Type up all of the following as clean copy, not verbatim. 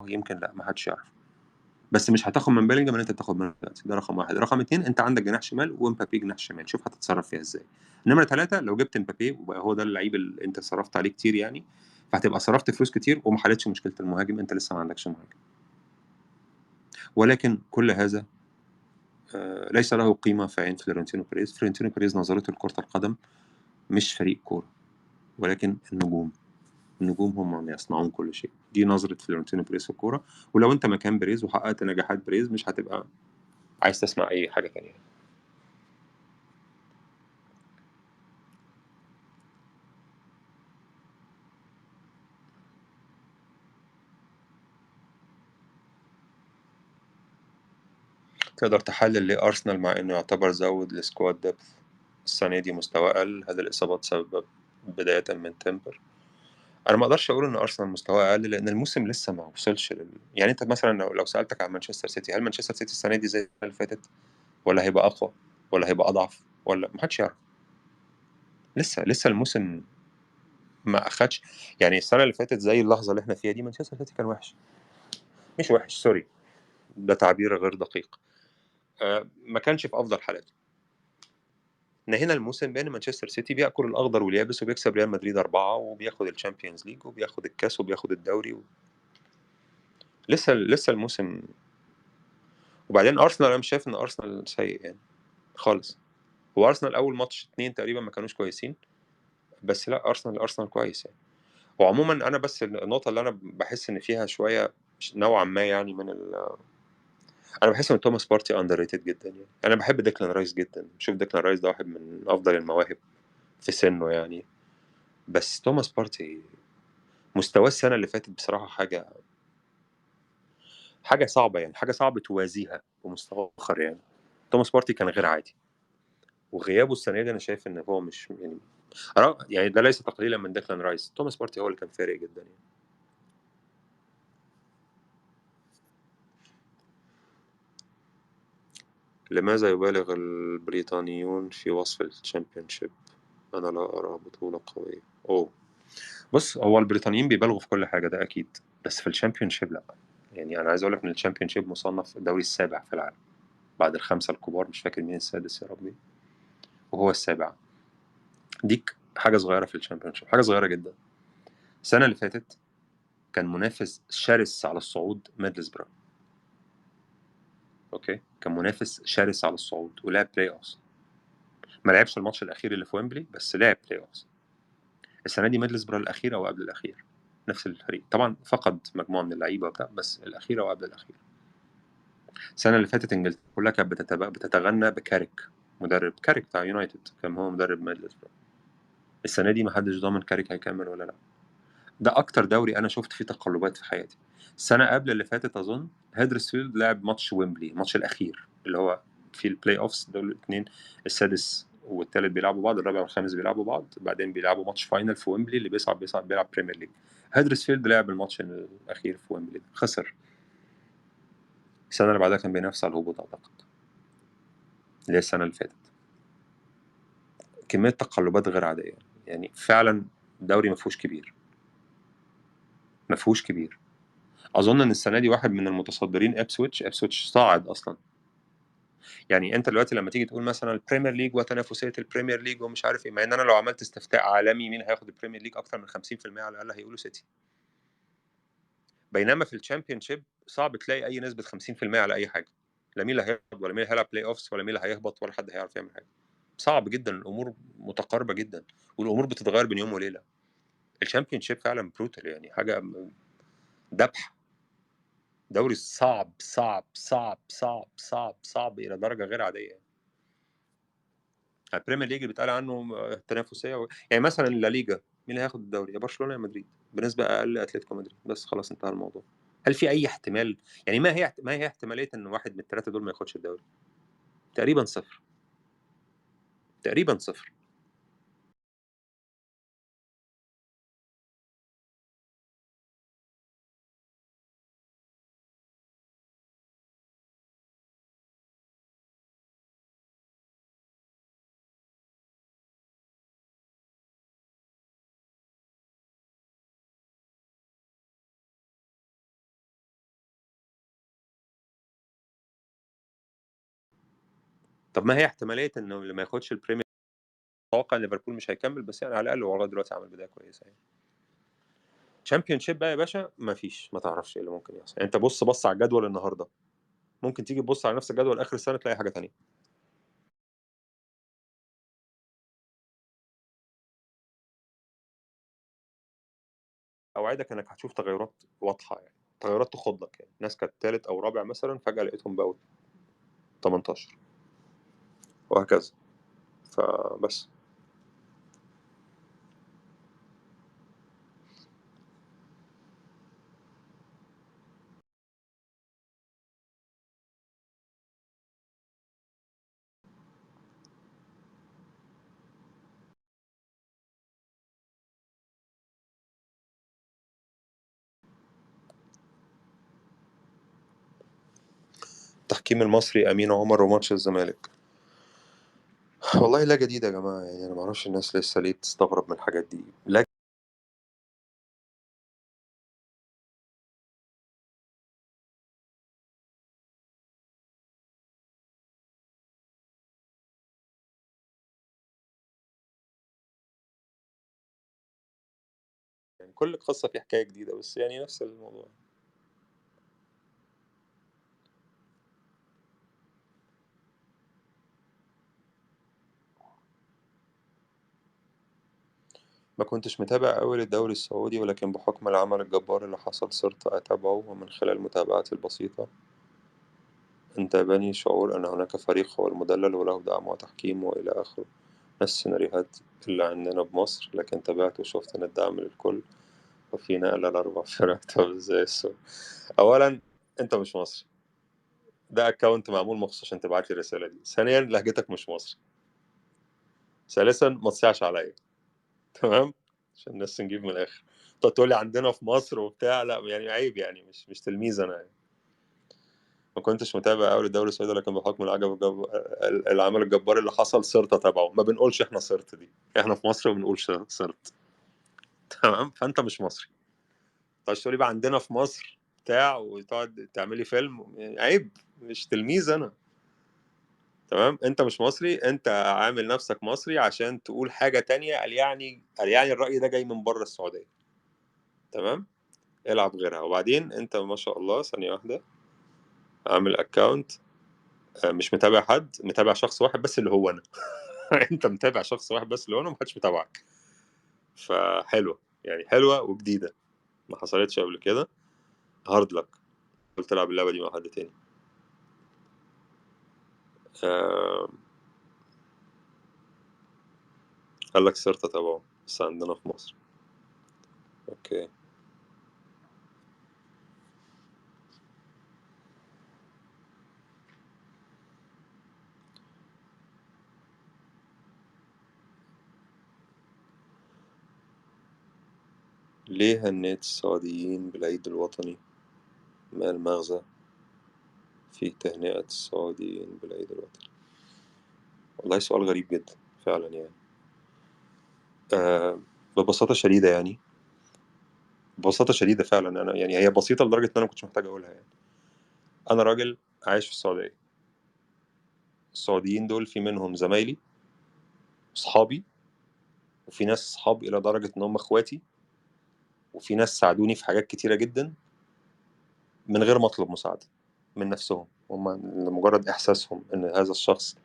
يمكن لا، ما حدش يعرف. بس مش هتاخد من بيلينجهام ان انت تاخد من فيرتز، ده رقم واحد. رقم اتنين، انت عندك جناح شمال ومبابي جناح شمال، شوف هتتصرف فيها ازاي. نمره ثلاثه، لو جبت مبابي وبقى هو ده اللعيب اللي انت صرفت عليه كتير يعني، فهتبقى صرفت فلوس كتير وما حلتش مشكله المهاجم، انت لسه ما عندكش مهاجم. ولكن كل هذا ليس له قيمه في عين فلورنتينو بيريز. فلورنتينو بيريز نظرته لكره القدم مش فريق كوره، ولكن النجوم. النجوم هم من يصنعون كل شيء. دي نظره فلورنتينو بيريز في الكوره. ولو انت مكان بيريز وحققت نجاحات بيريز، مش هتبقى عايز تسمع اي حاجه تانية. تقدر تحلل ليه أرسنال مع إنه يعتبر زود السكواد ديبث السنة دي مستواه قل؟ هل الإصابات سبب بداية من تمبر؟ أنا ما أقدرش أقول إن أرسنال مستواه أقل، لأن الموسم لسه ما وصلش يعني أنت مثلا لو سألتك عن مانشستر سيتي، هل مانشستر سيتي السنة دي زي السنة اللي فاتت؟ ولا هيبقى أقوى؟ ولا هيبقى أضعف؟ ولا محدش يعرف. لسه الموسم ما أخدش. يعني السنة اللي فاتت زي اللحظة اللي إحنا فيها دي، مانشستر سيتي كان وحش. مش وحش، سوري، ده تعبير غير دقيق. ما كانش في أفضل حالاته. نهينا الموسم بان مانشستر سيتي بياكل الاخضر واليابس وبيكسب ريال مدريد 4 وبياخد الشامبيونز ليج وبياخد الكاس وبياخد الدوري لسه الموسم. وبعدين ارسنال، انا مش شايف ان ارسنال سيء يعني خالص. هو ارسنال اول ماتش اتنين تقريبا ما كانوش كويسين، بس لا، ارسنال كويس يعني. وعموما انا بس النقطه اللي انا بحس ان فيها شويه نوعا ما يعني انا بحس ان توماس بارتي اندر ريتد جدا يعني. انا بحب ديكلان رايس جدا، بشوف ديكلان رايس ده واحد من افضل المواهب في سنه يعني. بس توماس بارتي مستواه السنة اللي فاتت بصراحة حاجة صعبة يعني، حاجة صعب توازيها بمستوى آخر يعني. توماس بارتي كان غير عادي، وغيابه السنة دي أنا شايف إن هو مش يعني، يعني ده ليس تقليلا من ديكلان رايس، توماس بارتي هو اللي كان فارق جدا يعني. لماذا يبالغ البريطانيون في وصف الشامبيونشيب؟ أنا لا أرى بطولة قوية. أوه، بص، هو البريطانيين بيبالغوا في كل حاجة، ده أكيد، بس في الشامبيونشيب لا. يعني أنا عايز أقول لك إن الشامبيونشيب مصنف الدوري السابع في العالم بعد الخمسة الكبار، مش فاكر مين السادس يا ربي، وهو السابع. ديك حاجة صغيرة في الشامبيونشيب، حاجة صغيرة جدا. السنة اللي فاتت كان منافس شرس على الصعود ميدلسبرا. اوكي، كان منافس شرس على الصعود ولعب بلاي اوفز. ما لعبش الماتش الاخير اللي في ويمبلي، بس لعب بلاي اوفز. السنة دي ميدلسبرا الاخير او قبل الاخير، نفس الفريق طبعا، فقد مجموعة من اللعيبة وبتاع، بس الاخير او قبل الاخير. السنة اللي فاتت انجلترا كلها كانت بتتغنى بكاريك، مدرب كاريك بتاع يونايتد كان هو مدرب ميدلسبرا. السنة دي ما حدش ضامن كاريك هيكمل ولا لا. ده اكتر دوري انا شفت فيه تقلبات في حياتي. السنه قبل اللي فاتت اظن هيدرسفيلد لعب ماتش ويمبلي، الماتش الاخير اللي هو في البلاي اوفس، دول الاثنين السادس والثالث بيلعبوا بعض، الرابع والخامس بيلعبوا بعض، بعدين بيلعبوا ماتش فاينل في ويمبلي، اللي بيصعد بيلعب بريمير ليج. هيدرسفيلد لعب الماتش الاخير في ويمبلي، خسر. السنه اللي بعدها كان بينافس على الهبوط اعتقد، اللي هي السنه اللي فاتت. كميه تقلبات غير عاديه يعني، فعلا دوري ما فيهوش كبير، ما فيهوش كبير. اظن ان السنه دي واحد من المتصدرين ابسويتش صاعد اصلا. يعني انت دلوقتي لما تيجي تقول مثلا البريمير ليج وتنافسيه البريمير ليج ومش عارف ايه، مع ان انا لو عملت استفتاء عالمي مين هياخد البريمير ليج اكتر من 50% على الاقل هيقولوا سيتي. بينما في الشامبيونشيب صعب تلاقي اي نسبه 50% على اي حاجه، لا مين اللي هيهبط ولا مين اللي هيلعب بلاي اوفس ولا مين اللي هيهبط ولا حد هيعرف يعمل حاجه. صعب جدا، الامور متقاربه جدا، والامور بتتغير بين يوم وليله. الشامبيونشيب فعلا بروتال يعني، حاجه ذبح. دوري صعب صعب صعب صعب صعب صعب الى درجه غير عاديه. البريمير ليج اللي بيتقال عنه تنافسيه يعني مثلا لا ليجا، مين اللي هياخد الدوري؟ يا برشلونه يا مدريد، بنسبه اقل اتلتيكو مدريد، بس خلاص انتهى الموضوع. هل في اي احتمال يعني، ما هي احتماليه ان واحد من الثلاثه دول ما ياخدش الدوري؟ تقريبا صفر، تقريبا صفر. طب ما هي احتماليه انه اللي ما ياخدش البريمير، اتوقع ان ليفربول مش هيكمل، بس يعني على الاقل هو لغايه دلوقتي عامل بدايه كويسه يعني. تشامبيون شيب بقى يا باشا ما فيش، ما تعرفش ايه اللي ممكن يحصل يعني. انت بص على الجدول النهارده، ممكن تيجي تبص على نفس الجدول اخر السنه تلاقي حاجه تانية. اوعدك انك هتشوف تغيرات واضحه يعني، تغيرات تخضك يعني. ناس كانت تالت او رابع مثلا فجاه لقيتهم بقوا 18 وهكذا. فبس. التحكيم المصري امين عمر وماتش الزمالك. والله لا جديد يا جماعه يعني، انا ما اعرفش الناس لسه ليه بتستغرب من الحاجات دي. لا، يعني كل قصه في حكايه جديده، بس يعني نفس الموضوع. ما كنتش متابع أوي للدوري السعودي، ولكن بحكم العمل الجبار اللي حصل صرت أتابعه، ومن خلال متابعتي البسيطة انتابني شعور أن هناك فريق هو المدلل وله دعم وتحكيم وإلى آخره، نفس السيناريوهات اللي عندنا بمصر. لكن تابعت وشفت إن الدعم للكل وفي نقلة لأربع فرق. طب إزاي السؤال؟ أولا أنت مش مصري، ده أكونت معمول مخصوص عشان تبعت لي الرسالة دي. ثانيا لهجتك مش مصري. ثالثا ما تصيعش عليا. تمام، عشان الناس نجيب من الآخر. تقول لي عندنا في مصر وبتاع، لا يعني عيب يعني، مش تلميذ أنا يعني. ما كنتش متابع أوي للدوري السعودي، لكن بحكم العمل الجبار اللي حصل صرت أتابعه. ما بنقولش إحنا صرت دي، إحنا في مصر ما بنقولش صرت. تمام، فأنت مش مصري. طيب تقول لي بقى عندنا في مصر بتاع وتقعد تعملي فيلم، يعني عيب، مش تلميذ أنا. تمام، أنت مش مصري، أنت عامل نفسك مصري عشان تقول حاجة تانية. قال يعني الرأي ده جاي من بره السعودية. تمام، العب غيرها. وبعدين أنت ما شاء الله، ثانية واحدة، عامل أكاونت مش متابع حد، متابع شخص واحد بس اللي هو أنا. انت متابع شخص واحد بس اللي هو انا، محدش متابعك. فحلوه يعني، حلوه وجديده، ما حصلتش قبل كده. هارد لك، قلت العب اللعبه دي مع حد تاني. آه... قال لك صرت اتابعه بس عندنا في مصر. اوكي. ليه هنيت السعوديين بالعيد الوطني؟ ما المغزى في تهنئة السعوديين بالعيد الوطني؟ والله سؤال غريب جدا فعلا يعني. آه... ببساطة شديدة يعني، ببساطة شديدة فعلا. أنا يعني هي بسيطة لدرجة إن أنا مكنتش محتاج أقولها يعني. أنا راجل عايش في السعودية. السعوديين دول في منهم زمايلي، صحابي، وفي ناس صحاب إلى درجة إن هم إخواتي، وفي ناس ساعدوني في حاجات كتيرة جدا من غير ما أطلب مساعدة من نفسهم. هم لمجرد إحساسهم إن هذا الشخص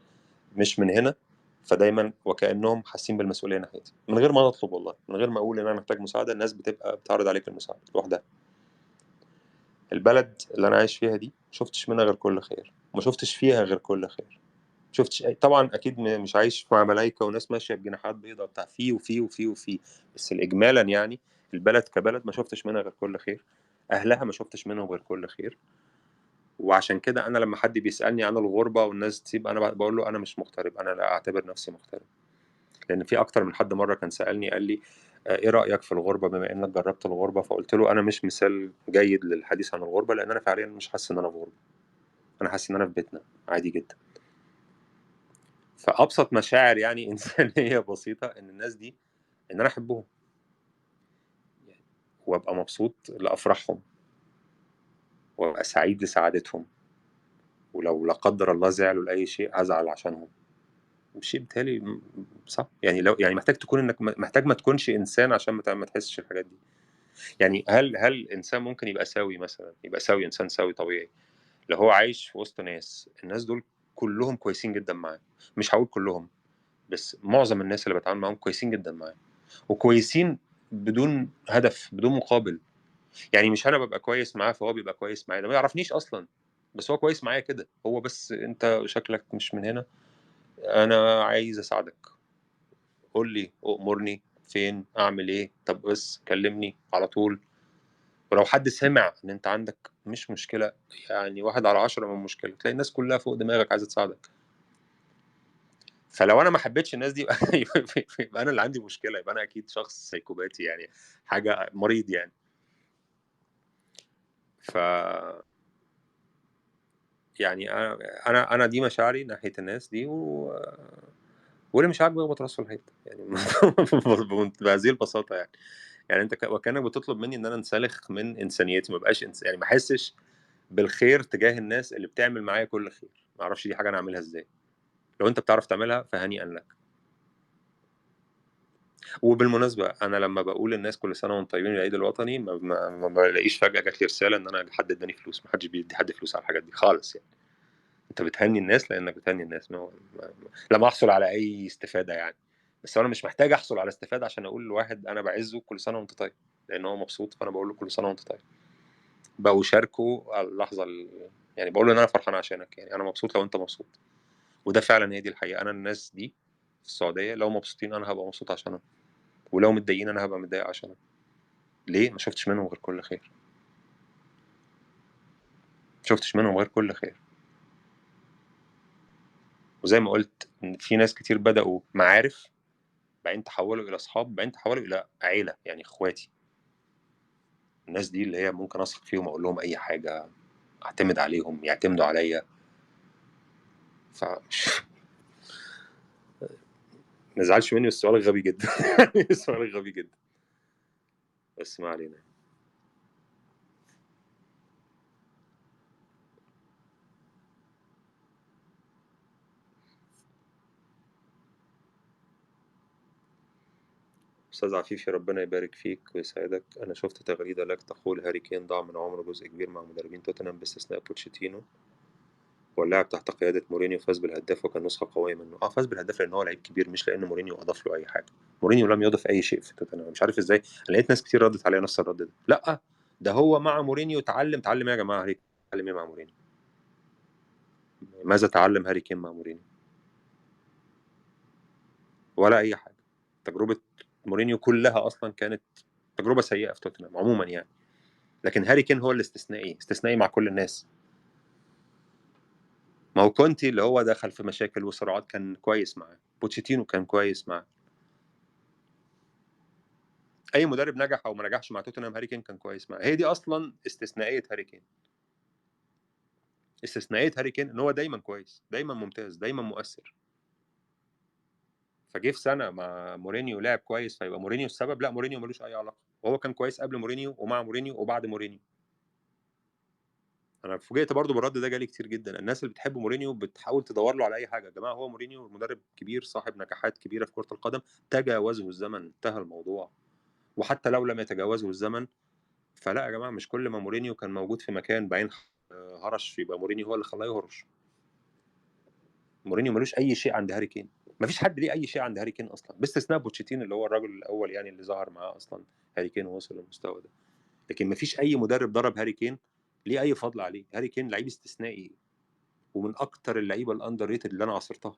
مش من هنا، فدايما وكأنهم حاسين بالمسؤولية ناحيتي من غير ما أطلب. والله من غير ما أقول إن أنا محتاج مساعدة، الناس بتبقى بتعرض عليك المساعدة لوحدها. البلد اللي أنا عايش فيها دي ما شفتش منها غير كل خير، وما شفتش فيها غير كل خير. شفتش طبعا اكيد مش عايش مع ملايكه وناس ماشيه بجناحات بيضاء بتاع، فيه وفيه وفيه وفيه. بس اجمالا يعني، البلد كبلد ما شفتش منها غير كل خير. اهلها ما شفتش منهم غير كل خير. وعشان كده انا لما حد بيسالني عن الغربه والناس تسيب، انا بقول له انا مش مغترب، انا لا اعتبر نفسي مغترب. لان في اكتر من حد مره كان سالني قال لي ايه رايك في الغربه بما انك جربت الغربه؟ فقلت له انا مش مثال جيد للحديث عن الغربه، لان انا فعليا مش حاسس ان انا في غربه. انا حاسس ان انا في بيتنا عادي جدا. فابسط مشاعر يعني انسانيه بسيطه ان الناس دي، ان انا احبهم يعني، وابقى مبسوط لافراحهم، وابقى سعيد لسعادتهم، ولو لا قدر الله زعلوا لاي شيء هزعل عشانهم. شيء بالتالي صح يعني، لو يعني محتاج تكون انك محتاج ما تكونش انسان عشان ما تحسش الحاجات دي. يعني هل انسان ممكن يبقى سوي مثلا، يبقى سوي، انسان سوي طبيعي، لو هو عايش في وسط ناس، الناس دول كلهم كويسين جدا معاه، مش هقول كلهم بس معظم الناس اللي بتعامل معاهم كويسين جدا معاه، وكويسين بدون هدف، بدون مقابل. يعني مش انا ببقى كويس معاه فهو بيبقى كويس معايا، ده ما يعرفنيش اصلا، بس هو كويس معايا كده، هو بس انت شكلك مش من هنا، انا عايز اساعدك، قول لي، أمرني فين أعمل إيه، طب بس كلمني على طول. ولو حد سمع إن أنت عندك مش مشكلة، يعني 1/10 من مشكلة، تلاقي الناس كلها فوق دماغك عايزة تساعدك. فلو أنا ما حبيتش الناس دي يبقى أنا اللي عندي مشكلة، يبقى أنا أكيد شخص سيكوباتي يعني، حاجة مريض يعني. ف يعني أنا دي مشاعري ناحية الناس دي، واللي مش عاجبه يخبط راسه في الحيط يعني. بهذه البساطة يعني. يعني انت وكانك بتطلب مني ان انا انسلخ من انسانيتي، ما بقاش يعني ما احسش بالخير تجاه الناس اللي بتعمل معايا كل خير. ما اعرفش دي حاجه انا اعملها ازاي، لو انت بتعرف تعملها فهنيئا لك. وبالمناسبه انا لما بقول للناس كل سنه وانتم طيبين العيد الوطني، ما بلاقيش فجاه جات لي رساله ان انا حد اداني فلوس، ما حدش بيدي حد فلوس على الحاجات دي خالص يعني. انت بتهني الناس لانك بتهني الناس، لما احصل على اي استفاده يعني. بس انا مش محتاج احصل على استفاده عشان اقول لواحد انا بعزه كل سنه وانت طيب، لان هو مبسوط فانا بقول له كل سنه وانت طيب. بأشاركه اللحظة يعني بقول له إن أنا فرحان عشانك، يعني أنا مبسوط لو أنت مبسوط. وده فعلا هي دي الحقيقة، أنا الناس دي في السعودية لو مبسوطين أنا هبقى مبسوط عشانهم، ولو متضايقين أنا هبقى متضايق عشانهم. ليه؟ ما شفتش منهم غير كل خير، ما شفتش منهم غير كل خير. وزي ما قلت إن في ناس كتير بدأوا معارف، بعدين تحولوا إلى أصحاب، بعدين تحولوا إلى عيلة، يعني إخواتي. الناس دي اللي هي ممكن أثق فيهم، أقول لهم أي حاجة، أعتمد عليهم، يعتمدوا عليا. فمش ما تزعلش مني، بس السؤال غبي جدا. السؤال غبي جدا، بس ما علينا. أستاذ عفيفي، ربنا يبارك فيك ويسعدك. أنا شفت تغريدة لك تقول هاري كين ضاع من عمره جزء كبير مع مدربين توتنهام باستثناء بوتشيتينو، واللاعب تحت قيادة مورينيو فاز بالهداف وكان نسخة قوية منه. فاز بالهداف لأن هو لعيب كبير، مش لأن مورينيو أضاف له أي حاجة. مورينيو لم يضف أي شيء في توتنهام، مش عارف إزاي. أنا لقيت ناس كتير ردت عليا نفس الرد ده، لأ ده هو مع مورينيو اتعلم إيه يا جماعة؟ هاري اتعلم إيه مع مورينيو؟ ماذا تعلم هاري كين مع مورينيو؟ ولا أي حاجة. تجربة مورينيو كلها أصلا كانت تجربة سيئة في توتنهام عموما يعني. لكن هاري كين هو الاستثنائي، استثنائي مع كل الناس. ما هو كونتي اللي هو دخل في مشاكل وصراعات كان كويس معاه، بوتشيتينو كان كويس معاه. اي مدرب نجح او ما نجحش مع توتنهام هاري كين كان كويس معاه. هي دي اصلا استثنائيه هاري كين. استثنائيه هاري كين ان هو دايما كويس، دايما ممتاز، دايما مؤثر. فجه في سنه مع مورينيو لعب كويس فيبقى مورينيو السبب؟ لا، مورينيو ملوش اي علاقه، وهو كان كويس قبل مورينيو ومع مورينيو وبعد مورينيو. انا فوجئت برضو بالرد ده، جالي كتير جدا. الناس اللي بتحب مورينيو بتحاول تدور له على اي حاجه. يا جماعه هو مورينيو مدرب كبير صاحب نجاحات كبيره في كره القدم، تجاوزه الزمن، انتهى الموضوع. وحتى لو لم يتجاوزه الزمن، فلا يا جماعه، مش كل ما مورينيو كان موجود في مكان بعدين هرش يبقى مورينيو هو اللي خلاه يهرش. مورينيو ملوش اي شيء عند هاري كين، مفيش حد ليه اي شيء عند هاري كين اصلا، باستثناء بوتشيتين اللي هو الراجل الاول يعني اللي ظهر معاه اصلا هاري كين ووصل للمستوى ده. لكن مفيش اي مدرب ضرب هاري كين ليه اي فضل عليه. هاري كين لعيب استثنائي، ومن اكتر اللعيبه الاندر ريتد اللي انا عاصرتها.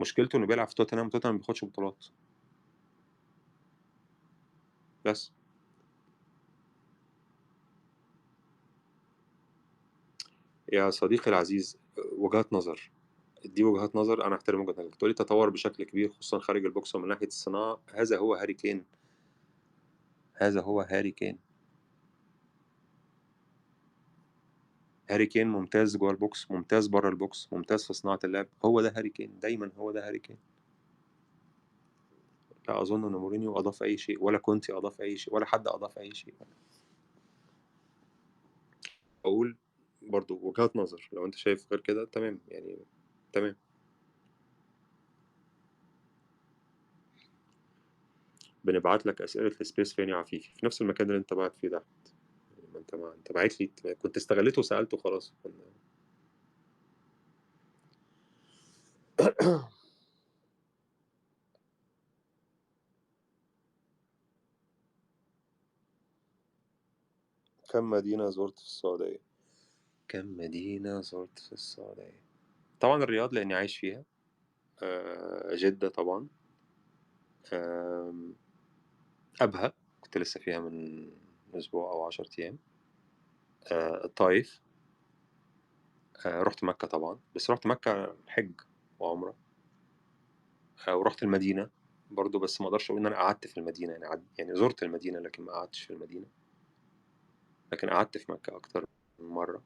مشكلته انه بيلعب في توتنهام، توتنهام ما بياخدش بطولات بس. يا صديقي العزيز، وجهات نظر، دي وجهات نظر انا احترم وجهة نظرك. تقولي تطور بشكل كبير خصوصا خارج البوكس ومن ناحية الصناعة، هذا هو هاري كين، هذا هو هاري كين. هاري كين ممتاز جوه البوكس، ممتاز بره البوكس، ممتاز في صناعة اللعب. هو ده هاري كين، دايما هو ده هاري كين. لا اظن ان مورينيو اضاف اي شيء، ولا كونتي اضاف اي شيء، ولا حد اضاف اي شيء. اقول برضه وجهات نظر، لو أنت شايف غير كده تمام، يعني تمام. بنبعت لك أسئلة السبيس فين يا عفيفي؟ في نفس المكان اللي أنت باعت فيه ده. ما أنت باعت لي، كنت استغليته وسألته خلاص. كم مدينة زرت في السعودية؟ كم مدينة زرت في السعودية؟ طبعا الرياض لأني عايش فيها. جدة طبعا. آم، أبها كنت لسه فيها من أسبوع أو 10 أيام. الطايف. رحت مكة طبعا، بس رحت مكة حج وعمرة. ورحت المدينة برضو، بس ما اقدرش اقول ان انا قعدت في المدينة، يعني يعني زرت المدينة لكن ما قعدتش في المدينة. لكن قعدت في مكة اكتر من مرة.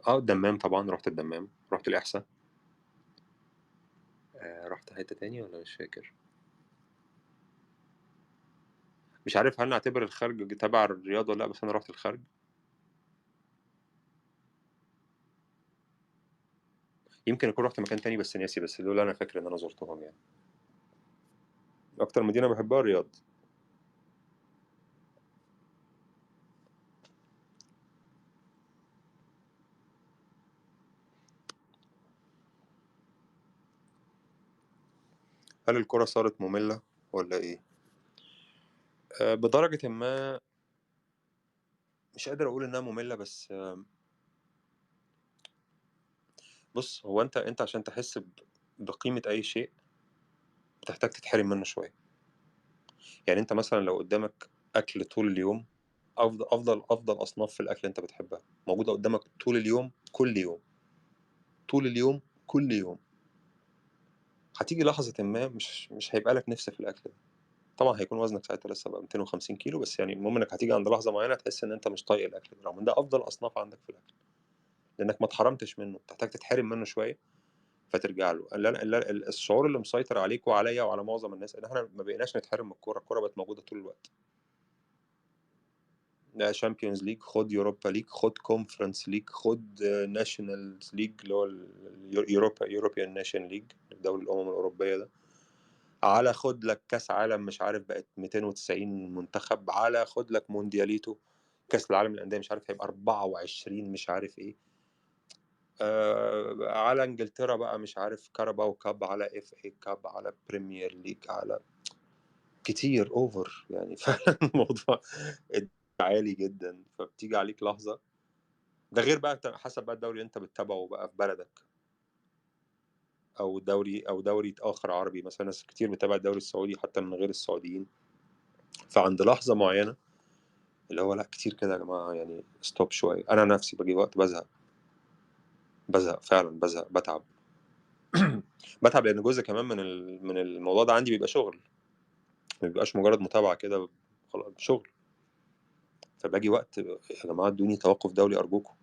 الدمام طبعا، رحت الدمام، رحت الإحساء. رحت حتة تاني ولا مش فاكر. مش عارف هل نعتبر الخرج تبع الرياض ولا لا، بس انا رحت الخرج. يمكن اكون رحت مكان تاني بس ناسي، بس دول انا فاكر ان انا زرتهم يعني. اكتر مدينة بحبها الرياض. هل الكرة صارت مملة ولا ايه؟ بدرجة ما. مش قادر اقول انها مملة، بس بص، هو انت عشان تحس بقيمة اي شيء بتحتاج تتحرم منه شوية. يعني انت مثلا لو قدامك اكل طول اليوم، افضل اصناف في الاكل اللي انت بتحبها موجودة قدامك طول اليوم، كل يوم، طول اليوم، كل يوم، هتيجي لحظة ما مش هيبقى لك نفس في الاكل ده. طبعا هيكون وزنك ساعتها لسه بقى 250 كيلو، بس يعني المهم انك هتيجي عند لحظة معينة تحس ان انت مش طايق الاكل ده، رغم ان ده افضل اصناف عندك في الاكل، لانك ما اتحرمتش منه، تحتاج تتحرم منه شوية فترجع له. الشعور اللي مسيطر عليك وعليا وعلى معظم الناس ان احنا ما بقيناش نتحرم من الكوره، الكوره بقت موجوده طول الوقت. ده شامبيونز ليج، خد يوروبا ليج، خد كونفرنس ليج، خد ناشونال ليج اللي هو يوروبيان ناشن ليج، دوري الامم الاوروبيه ده، على خد لك كاس عالم مش عارف بقت 290 منتخب، على خد لك موندياليتو، كاس العالم للانديه مش عارف هيبقى 24 مش عارف ايه. على انجلترا بقى مش عارف كاراباو كاب، على اف اي كاب، على بريمير ليج، على كتير اوفر يعني. فعلا الموضوع عالي جدا، فبتيجي عليك لحظة. ده غير بقى حسب بقى الدوري اللي انت بتتابعه بقى في بلدك، او دوري اخر عربي. مثلا ناس كتير بتتابع الدوري السعودي حتى من غير السعوديين. فعند لحظة معينة اللي هو لا كتير كده يا جماعة، يعني ستوب شوية. انا نفسي باجي وقت بزهق فعلا، بزهق، بتعب. بتعب لان جزء كمان من الموضوع ده عندي بيبقى شغل، ما بيبقاش مجرد متابعة كده، خلاص شغل. فباجي وقت يا جماعة ادوني توقف دولي أرجوكم.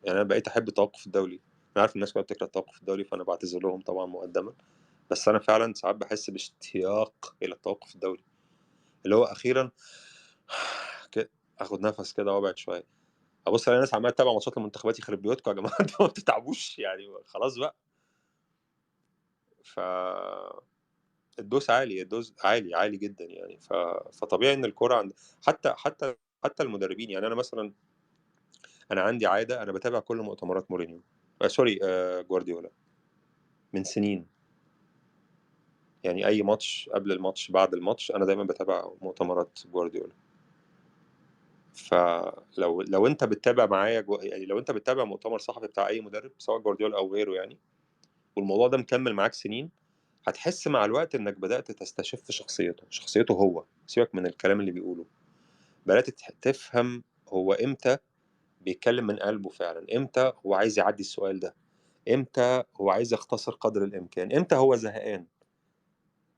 يعني أنا بقيت أحب التوقف الدولي. أنا عارف الناس كلها بتكره التوقف الدولي، فأنا بعتذر لهم طبعا مقدما. بس أنا فعلا ساعات بحس باشتياق إلى التوقف الدولي، اللي هو أخيرا آخد نفس كده وأبعد شوية، أبص على ناس عمالة تتابع ماتشات المنتخبات، يخرب بيوتكم يا جماعة. أنتوا ما بتتعبوش يعني، خلاص بقى. ف الدوس عالي، الدوس عالي عالي جدا يعني. فطبيعي ان الكوره حتى المدربين. يعني انا مثلا، انا عندي عاده، انا بتابع كل مؤتمرات مورينيو، سوري، جوارديولا، من سنين. يعني اي ماتش قبل الماتش بعد الماتش انا دايما بتابع مؤتمرات جوارديولا. فلو انت بتتابع معايا يعني لو انت بتتابع مؤتمر صحفي بتاع اي مدرب سواء جوارديولا او غيره يعني، والموضوع ده مكمل معاك سنين، هتحس مع الوقت انك بدأت تستشف شخصيته هو، سيبك من الكلام اللي بيقوله. بدأت تفهم هو امتى بيتكلم من قلبه فعلا، امتى هو عايز يعدي السؤال ده، امتى هو عايز يختصر قدر الامكان، امتى هو زهقان.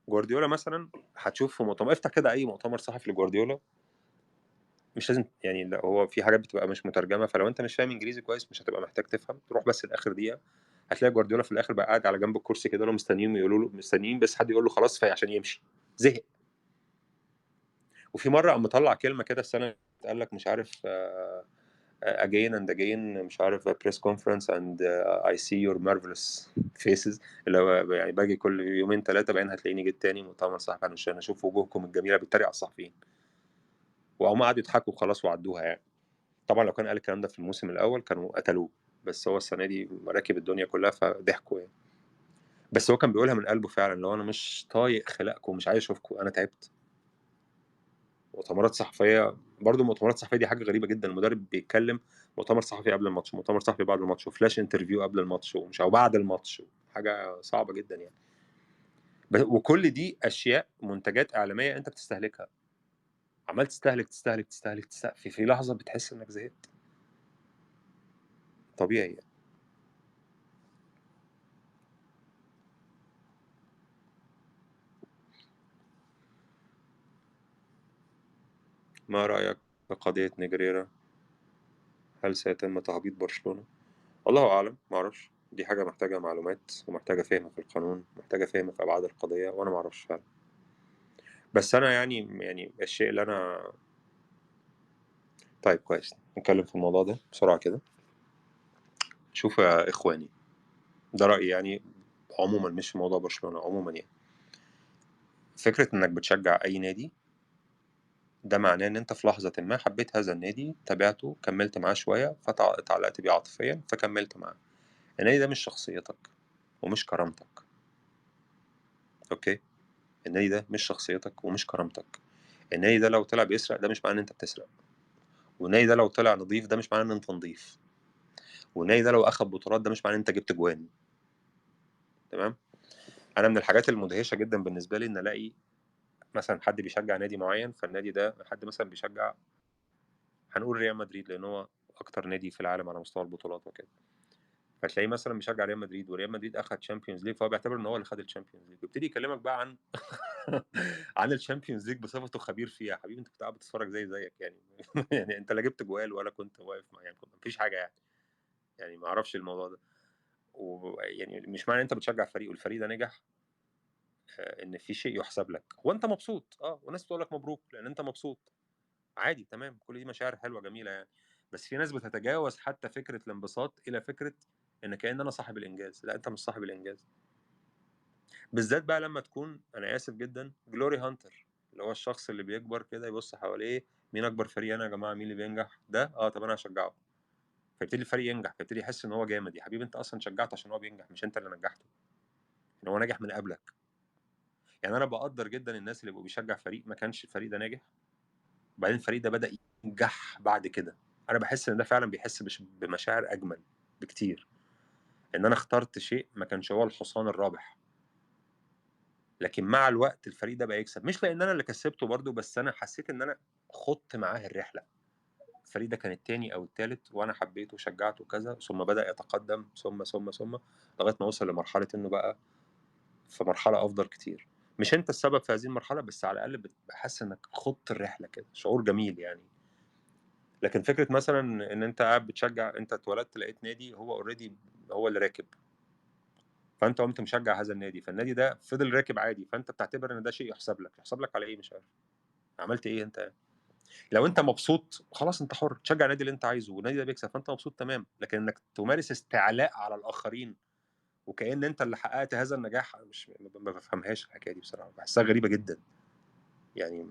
جوارديولا مثلا هتشوف في مؤتمر، افتح كده اي مؤتمر صحفي لجوارديولا، مش لازم يعني، لا هو في حاجات بتبقى مش مترجمه، فلو انت مش فاهم انجليزي كويس مش هتبقى محتاج تفهم، تروح بس لاخر دقيقه هتلاقي جوارديولا في الاخر بقى قاعد على جنب الكرسي كده، مستنيين يقولوا له، مستنيين بس حد يقول له خلاص عشان يمشي، زهق. وفي مره قام مطلع كلمه كده السنه قال لك مش عارف again and again مش عارف press conference and I see your marvelous faces، اللي هو يعني باجي كل يومين ثلاثة باين هتلاقيني جيت تاني مؤتمر صحفي عشان أشوف وجوهكم الجميلة بيتريق على الصحفيين، وهم قعدوا يضحكوا وخلاص وعدوها يعني. طبعا لو كان قال الكلام ده في الموسم الأول كانوا قتلوه، بس هو السنة دي راكب الدنيا كلها فضحكوا يعني. بس هو كان بيقولها من قلبه فعلا، لو أنا مش طايق خلقكم ومش عايز أشوفكم، أنا تعبت. مؤتمرات صحفية برضه، مؤتمرات صحفية دي حاجة غريبة جدا، المدرب بيتكلم مؤتمر صحفي قبل الماتش، مؤتمر صحفي بعد الماتش، وفلاش انترفيو قبل الماتش ومش او بعد الماتش، حاجة صعبة جدا يعني. وكل دي أشياء منتجات إعلامية أنت بتستهلكها، عمال تستهلك تستهلك تستهلك, تستهلك. في لحظة بتحس إنك زهقت، طبيعي يعني. ما رأيك بقضية نيجريرا؟ هل سيتم تهبيط برشلونة؟ الله أعلم، معرفش، دي حاجة محتاجة معلومات ومحتاجة فهم في القانون، محتاجة فهم في أبعاد القضية، وأنا معرفش فعلا. بس أنا يعني الشيء اللي أنا، طيب كويس نتكلم في الموضوع ده بسرعة كده. شوف يا إخواني، ده رأيي يعني عموما، مش في موضوع برشلونة، عموما يعني. فكرة إنك بتشجع أي نادي ده معناه إن أنت في لحظة ما حبيت هذا النادي، تابعته، كملت معاه شوية، فتعلقت بيه عاطفيا فكملت معاه. النادي ده مش شخصيتك ومش كرامتك، أوكي؟ النادي ده مش شخصيتك ومش كرامتك. النادي ده لو طلع بيسرق ده مش معناه إن أنت بتسرق، والنادي ده لو طلع نظيف ده مش معناه إن أنت نظيف، والنادي ده لو أخد بطولات ده مش معناه إن أنت جبت جوان. تمام؟ أنا من الحاجات المدهشة جدا بالنسبة لي إن ألاقي مثلا حد بيشجع نادي معين، فالنادي ده حد مثلا بيشجع، هنقول ريال مدريد لان هو اكتر نادي في العالم على مستوى البطولات وكده، فتلاقيه مثلا بيشجع ريال مدريد وريال مدريد اخد تشامبيونز ليج، فهو بيعتبر ان هو اللي خد الشامبيونز ليج، ويبتدي يكلمك بقى عن عن الشامبيونز ليج بصفته خبير فيها. يا حبيبي انت كنت قاعد بتتفرج زيك يعني يعني انت لا جبت جوال ولا كنت واقف يعني كنت مفيش حاجه يعني ما اعرفش الموضوع ده. ويعني مش معنى انت بتشجع فريق والفريق ده نجح ان في شيء يحسب لك، هو انت مبسوط وناس تقول لك مبروك لان انت مبسوط، عادي تمام، كل دي مشاعر حلوه جميله يعني. بس في ناس بتتجاوز حتى فكره الانبساط الى فكره ان كأن انا صاحب الانجاز. لا، انت مش صاحب الانجاز، بالذات بقى لما تكون، انا اسف جدا، جلوري هانتر، اللي هو الشخص اللي بيكبر كده يبص حواليه، مين اكبر فريق؟ انا يا جماعه، مين اللي بينجح؟ ده طب انا هشجعه، فيبتدي الفريق ينجح، فيبتدي يحس ان هو جامد. يا حبيبي انت اصلا شجعته عشان هو بينجح، مش انت اللي نجحته، ان هو نجح من قبلك. يعني انا بقدر جدا الناس اللي بيبقوا بيشجع فريق ما كانش الفريق ده ناجح، وبعدين الفريق ده بدأ ينجح بعد كده. انا بحس ان ده فعلا بيحس بمشاعر اجمل بكتير، ان انا اخترت شيء ما كانش هو الحصان الرابح، لكن مع الوقت الفريق ده بقى يكسب، مش لان انا اللي كسبته برضو، بس انا حسيت ان انا خضت معاه الرحله. الفريق ده كان التاني او التالت وانا حبيته وشجعته كذا، ثم بدأ يتقدم، ثم لغايه ما وصل لمرحله انه بقى في مرحله افضل كتير. مش انت السبب في هذه المرحله، بس على الاقل بحس انك خضت الرحله كده، شعور جميل يعني. لكن فكره مثلا ان انت قاعد بتشجع، انت اتولدت لقيت نادي هو اوريدي هو اللي راكب، فانت قمت مشجع هذا النادي، فالنادي ده فضل راكب عادي، فانت بتعتبر ان ده شيء يحسب لك. يحسب لك على ايه؟ مش عارف عملت ايه انت. لو انت مبسوط خلاص انت حر تشجع النادي اللي انت عايزه، والنادي ده بيكسب فانت مبسوط تمام، لكن انك تمارس استعلاء على الاخرين وكأن انت اللي حققت هذا النجاح، مش ما بفهمهاش الحكايه دي بصراحه، بحسها غريبه جدا يعني.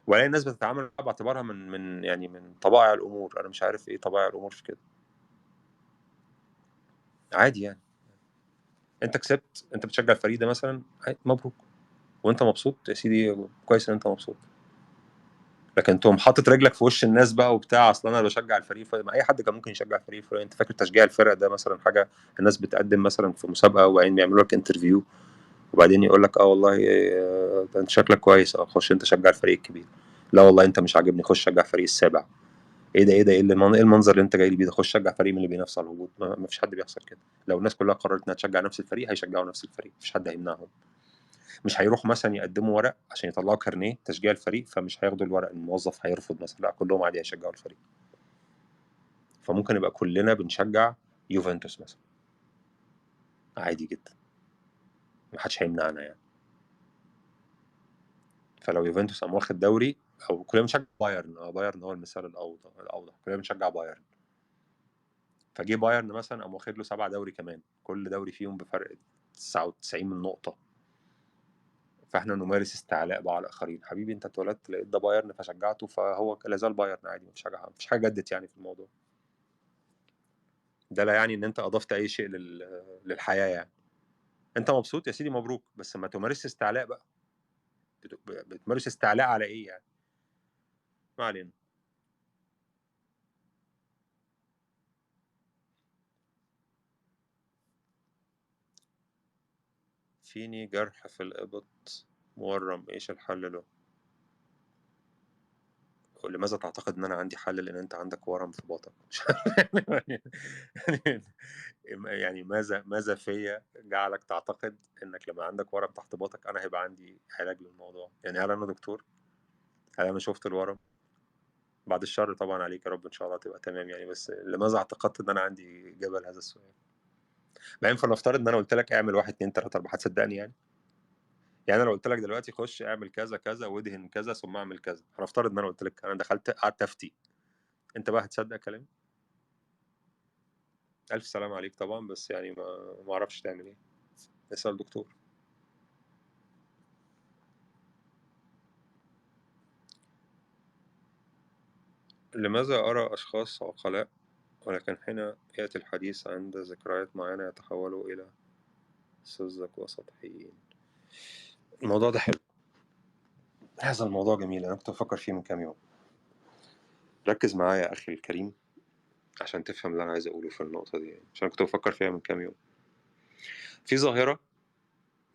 ولا الناس بتتعامل معاها باعتبارها من يعني من طبائع الامور، انا مش عارف ايه طبائع الامور في كده، عادي يعني. انت كسبت، انت بتشجع الفريق ده مثلا، مبروك، وانت مبسوط يا سيدي، كويس ان انت مبسوط. لكن تقوم حاطط رجلك في وش الناس بقى وبتاع، اصل انا بشجع الفريق، ما اي حد كان ممكن يشجع الفريق الفلاني. انت فاكر تشجيع الفرق ده مثلا حاجه الناس بتقدم مثلا في مسابقه وبعدين بيعملوا لك انترفيو وبعدين يقول لك والله ده انت شكلك كويس، خش انت شجع الفريق الكبير. لا والله انت مش عاجبني، خش شجع الفريق السابع. ايه المنظر اللي انت جاي لي بيه ده؟ خش شجع فريق من اللي بينافس على الهبوط. ما فيش حد بيحصل كده. لو الناس كلها قررت انها تشجع نفس الفريق هيشجعوا نفس الفريق، مفيش حد هيمنعهم. مش هيروحوا مثلا يقدموا ورق عشان يطلعوا كارنيه تشجيع الفريق فمش هياخدوا الورق، الموظف هيرفض مثلا، لا كلهم عادي هيشجعوا الفريق. فممكن يبقى كلنا بنشجع يوفنتوس مثلا، عادي جدا، محدش هيمنعنا يعني. فلو يوفنتوس قام واخد دوري او كلنا بنشجع بايرن. بايرن هو المثال الاوضح. كلنا بنشجع بايرن. فجه بايرن مثلا قام واخد له 7 دوري كمان، كل دوري فيهم بفرق 99 من نقطه. فاحنا نمارس استعلاء بقى على الاخرين. حبيبي انت اتولدت لقيت ده بايرن فشجعته، فهو لا زال بايرن عادي، مفيش حاجه جدت يعني في الموضوع. ده لا يعني ان انت اضفت اي شيء للحياه يعني. انت مبسوط يا سيدي مبروك، بس ما تمارس استعلاء بقى. بتمارس استعلاء على ايه يعني؟ ما علينا. فيني جرح في الإبط مورم، إيش الحل له؟ لماذا تعتقد إن أنا عندي حل لأن أنت عندك ورم في بطنك؟ مش عارف. يعني ماذا فيا جعلك تعتقد إنك لما عندك ورم تحت بطنك أنا هيبقى عندي علاج للموضوع؟ يعني هل أنا دكتور؟ هل أنا شفت الورم؟ بعد الشر طبعا عليك يا رب، إن شاء الله تبقى تمام يعني. بس لماذا اعتقدت إن أنا عندي إجابة لهذا السؤال؟ بعدين فلنفترض إن أنا قلت لك اعمل 1 2 3 4، هتصدقني يعني؟ يعني انا لو قلت لك دلوقتي خش اعمل كذا كذا وادهن كذا ثم اعمل كذا، هنفترض ان انا قلت لك، انا دخلت قعدت افتي، انت بقى هتصدق كلامي؟ الف سلام عليك طبعا، بس يعني ما اعرفش تعمل ايه. اسال دكتور. لماذا ارى اشخاص عقلاء ولكن حين ياتي الحديث عند ذكريات معينه يتحولوا الى سذج وسطحيين؟ الموضوع ده حلو. هذا الموضوع جميل، انا كنت بفكر فيه من كام يوم. ركز معايا يا اخي الكريم عشان تفهم اللي انا عايز اقوله في النقطه دي يعني. عشان كنت بفكر فيها من كام يوم. في ظاهره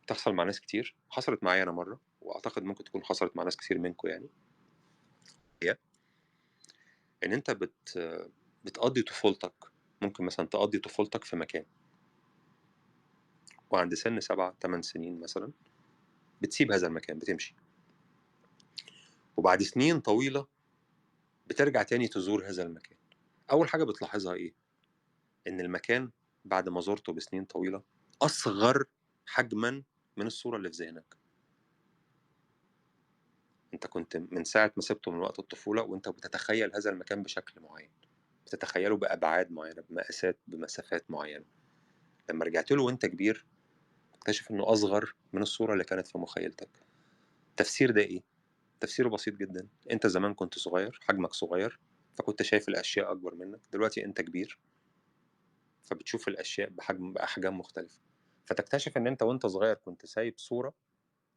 بتحصل مع ناس كتير، حصلت معايا انا مره واعتقد ممكن تكون حصلت مع ناس كتير منكم يعني. هي ان انت بتقضي طفولتك، ممكن مثلا تقضي طفولتك في مكان، وعند سن 7 8 سنين مثلا بتسيب هذا المكان بتمشي، وبعد سنين طويلة بترجع تاني تزور هذا المكان. أول حاجة بتلاحظها إيه؟ إن المكان بعد ما زرته بسنين طويلة أصغر حجما من الصورة اللي في ذهنك. أنت كنت من ساعة ما سبته من وقت الطفولة وأنت بتتخيل هذا المكان بشكل معين، بتتخيله بأبعاد معينة، بمقاسات، بمسافات معينة. لما رجعت له وأنت كبير اكتشف إنه أصغر من الصورة اللي كانت في مخيلتك. التفسير ده إيه؟ تفسيره بسيط جدا. أنت زمان كنت صغير، حجمك صغير، فكنت شايف الأشياء أكبر منك. دلوقتي أنت كبير فبتشوف الأشياء بأحجام مختلفة. فتكتشف إن أنت وأنت صغير كنت سايب صورة،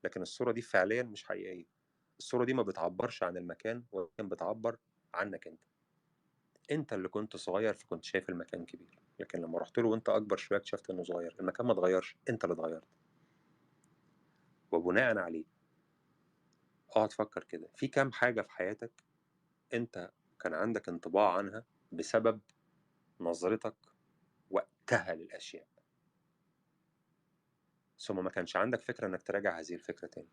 لكن الصورة دي فعليا مش حقيقية. الصورة دي ما بتعبرش عن المكان ولكن بتعبر عنك أنت. أنت اللي كنت صغير فكنت شايف المكان كبير، لكن لما رحت له وأنت أكبر شوية اكتشفت إنه صغير. المكان ما اتغيرش، أنت اللي اتغيرت. وبناء عليه اقعد فكر كده في كام حاجة في حياتك انت كان عندك انطباع عنها بسبب نظرتك وقتها للأشياء، ثم ما كانش عندك فكرة انك تراجع هذه الفكرة تاني.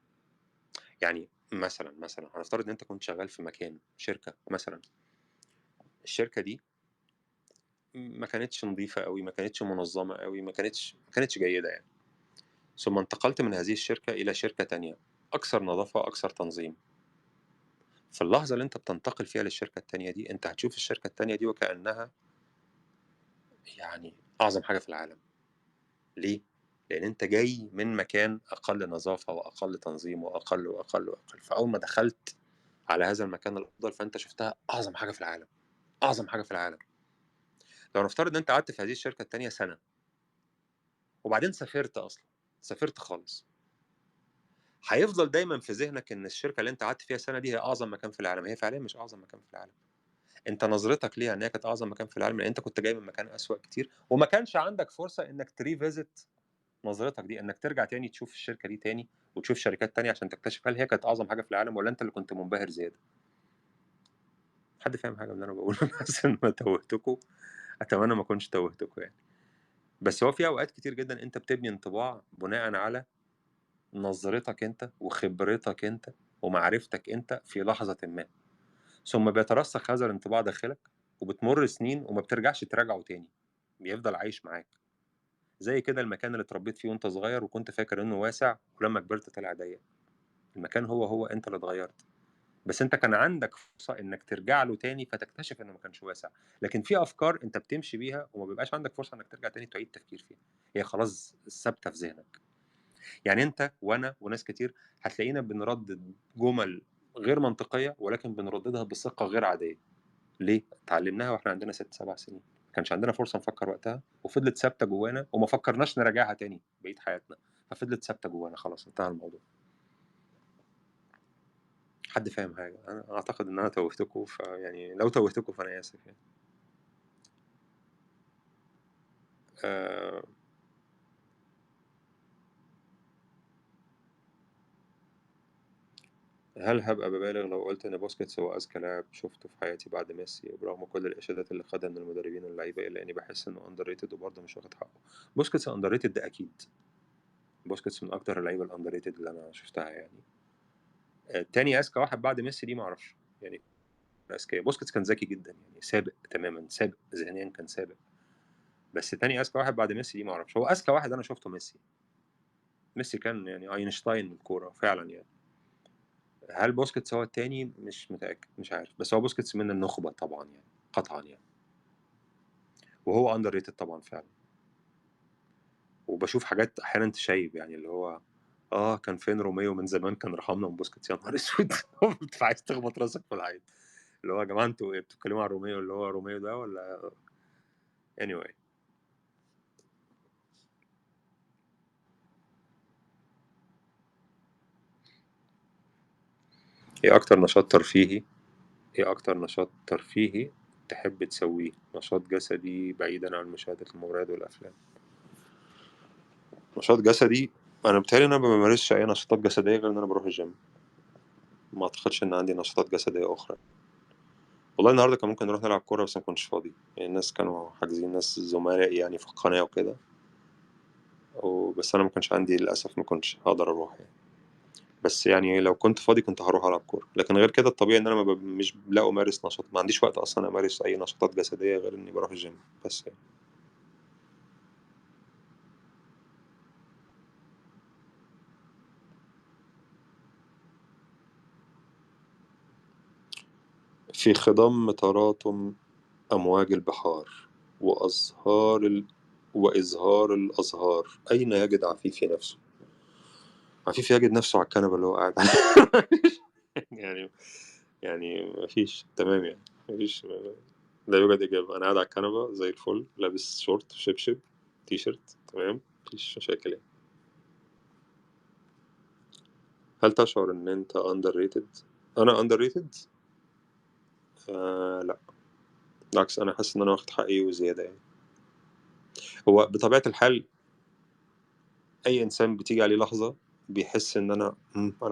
يعني مثلا هنفترض ان انت كنت شغال في مكان شركة مثلا، الشركة دي ما كانتش نظيفة قوي، ما كانتش منظمة قوي، ما كانتش جيدة يعني. ثم انتقلت من هذه الشركة إلى شركة تانية أكثر نظافة، أكثر تنظيم. في اللحظة اللي أنت بتنتقل فيها للشركة التانية دي أنت هتشوف الشركة التانية دي وكأنها يعني أعظم حاجة في العالم. ليه؟ لأن أنت جاي من مكان أقل نظافة وأقل تنظيم وأقل وأقل وأقل، فأول ما دخلت على هذا المكان الأفضل فأنت شفتها أعظم حاجة في العالم، أعظم حاجة في العالم. لو نفترض إن أنت قعدت في هذه الشركة التانية سنة وبعدين سافرت أصلا، سافرت خالص، هيفضل دايما في ذهنك إن الشركة اللي أنت قعدت فيها سنة دي هي أعظم مكان في العالم. هي فعليا مش أعظم مكان في العالم. أنت نظرتك ليها إن هي كانت أعظم مكان في العالم لأن أنت كنت جاي من مكان أسوأ كتير، وما كانش عندك فرصة إنك تريفيزت نظرتك دي، انك ترجع تاني تشوف الشركه دي تاني وتشوف شركات تانية عشان تكتشف هل هي كانت اعظم حاجه في العالم ولا انت اللي كنت منبهر زياده. حد فاهم حاجه من اللي انا بقوله؟ حاسس ان انا توهتكم. اتمنى ما اكونش توهتكم يعني. بس هو في اوقات كتير جدا انت بتبني انطباع بناء على نظرتك انت وخبرتك انت ومعرفتك انت في لحظه ما، ثم بيترسخ هذا الانطباع داخلك وبتمر سنين وما بترجعش تراجعه تاني، بيفضل عايش معاك. زي كده المكان اللي اتربيت فيه وانت صغير وكنت فاكر انه واسع ولما كبرت طلع ضيق. المكان هو انت اللي اتغيرت. بس أنت كان عندك فرصة إنك ترجع له تاني فتكتشف إنه ما كانش واسع، لكن في أفكار أنت بتمشي بيها وما بيبقاش عندك فرصة إنك ترجع تاني تعيد التفكير فيها، هي خلاص ثابتة في ذهنك. يعني أنت وأنا وناس كتير هتلاقينا بنردد جمل غير منطقية ولكن بنرددها بثقة غير عادية. ليه؟ اتعلمناها واحنا عندنا 6 7 سنين، ما كانش عندنا فرصة نفكر وقتها وفضلت ثابتة جوانا وما فكرناش نراجعها تاني بقية حياتنا، ففضلت ثابتة جوانا خلاص انتهى الموضوع. حد فاهم حاجة؟ أنا أعتقد إن أنا توهتكم، فيعني لو توهتكم فأنا آسف يعني. آه، هل هبقى ببالغ لو قلت إن بوسكيتس هو أذكى لاعب شفته في حياتي بعد ميسي برغم كل الإشادات اللي خدها من المدربين واللعيبة، إلا إني بحس إنه أندر ريتد وبرضه مش واخد حقه. بوسكيتس أندر ريتد ده أكيد، بوسكيتس من أكتر اللعيبة الأندر ريتد اللي أنا شفتها يعني. تاني أذكى واحد بعد ميسي دي معرفش يعني، أذكياء بوسكيتس كان ذكي جدا يعني سابق تماما، سابق ذهنيا كان سابق، بس تاني أذكى واحد بعد ميسي دي معرفش. هو أذكى واحد أنا شفته ميسي، ميسي كان يعني أينشتاين من الكورة فعلا يعني. هل بوسكيتس هو التاني؟ مش متأكد مش عارف، بس هو بوسكيتس من النخبة طبعا يعني قطعا يعني، وهو أندر ريتد طبعا فعلا. وبشوف حاجات أحيانا تشيب يعني اللي هو كان فين روميو من زمان كان رحمنا من بوسكيتس يا نهار اسود. انت عايز تخبط راسك في الحيط اللي هو يا جماعة انتوا ايه بتتكلموا عن روميو اللي هو روميو ده ولا anyway. ايه أكتر نشاط ترفيهي ايه أكتر نشاط ترفيهي تحب تسويه؟ نشاط جسدي بعيدا عن مشاهدة المباريات والأفلام. نشاط جسدي، أنا بتهيألي إن أنا ما بمارسش أي نشاطات جسدية غير إن أنا بروح الجيم. ما أعتقدش إن عندي نشاطات جسدية أخرى. والله النهاردة كان ممكن نروح نلعب كورة بس ما كنتش فاضي يعني، الناس كانوا حاجزين ناس زملائي يعني في القناة وكده، بس أنا ما كانش عندي للأسف ما كنتش هقدر أروح يعني. بس يعني لو كنت فاضي كنت هروح ألعب كورة، لكن غير كده الطبيعي إن أنا مش لا أمارس نشاط، ما عنديش وقت أصلا أمارس أي نشاطات جسدية غير إني بروح الجيم بس يعني. في خضم تراطم أمواج البحار وإزهار الأزهار أين يجد عفيفي نفسه؟ عفيفي يجد نفسه على الكنبة اللي هو قاعد عليها. يعني يعني مفيش تمام يعني مفيش، لا يوجد إجابة. أنا قاعد على الكنبة زي الفل لابس شورت شبشب تي شيرت تمام، مفيش مشاكل يعني. هل تشعر إن أنت أندر ريتد؟ أنا أندر ريتد؟ لا بالعكس أنا حاسس إن أنا واخد حقي وزيادة يعني. هو بطبيعة الحال أي إنسان بتيجي عليه لحظة بيحس إن أنا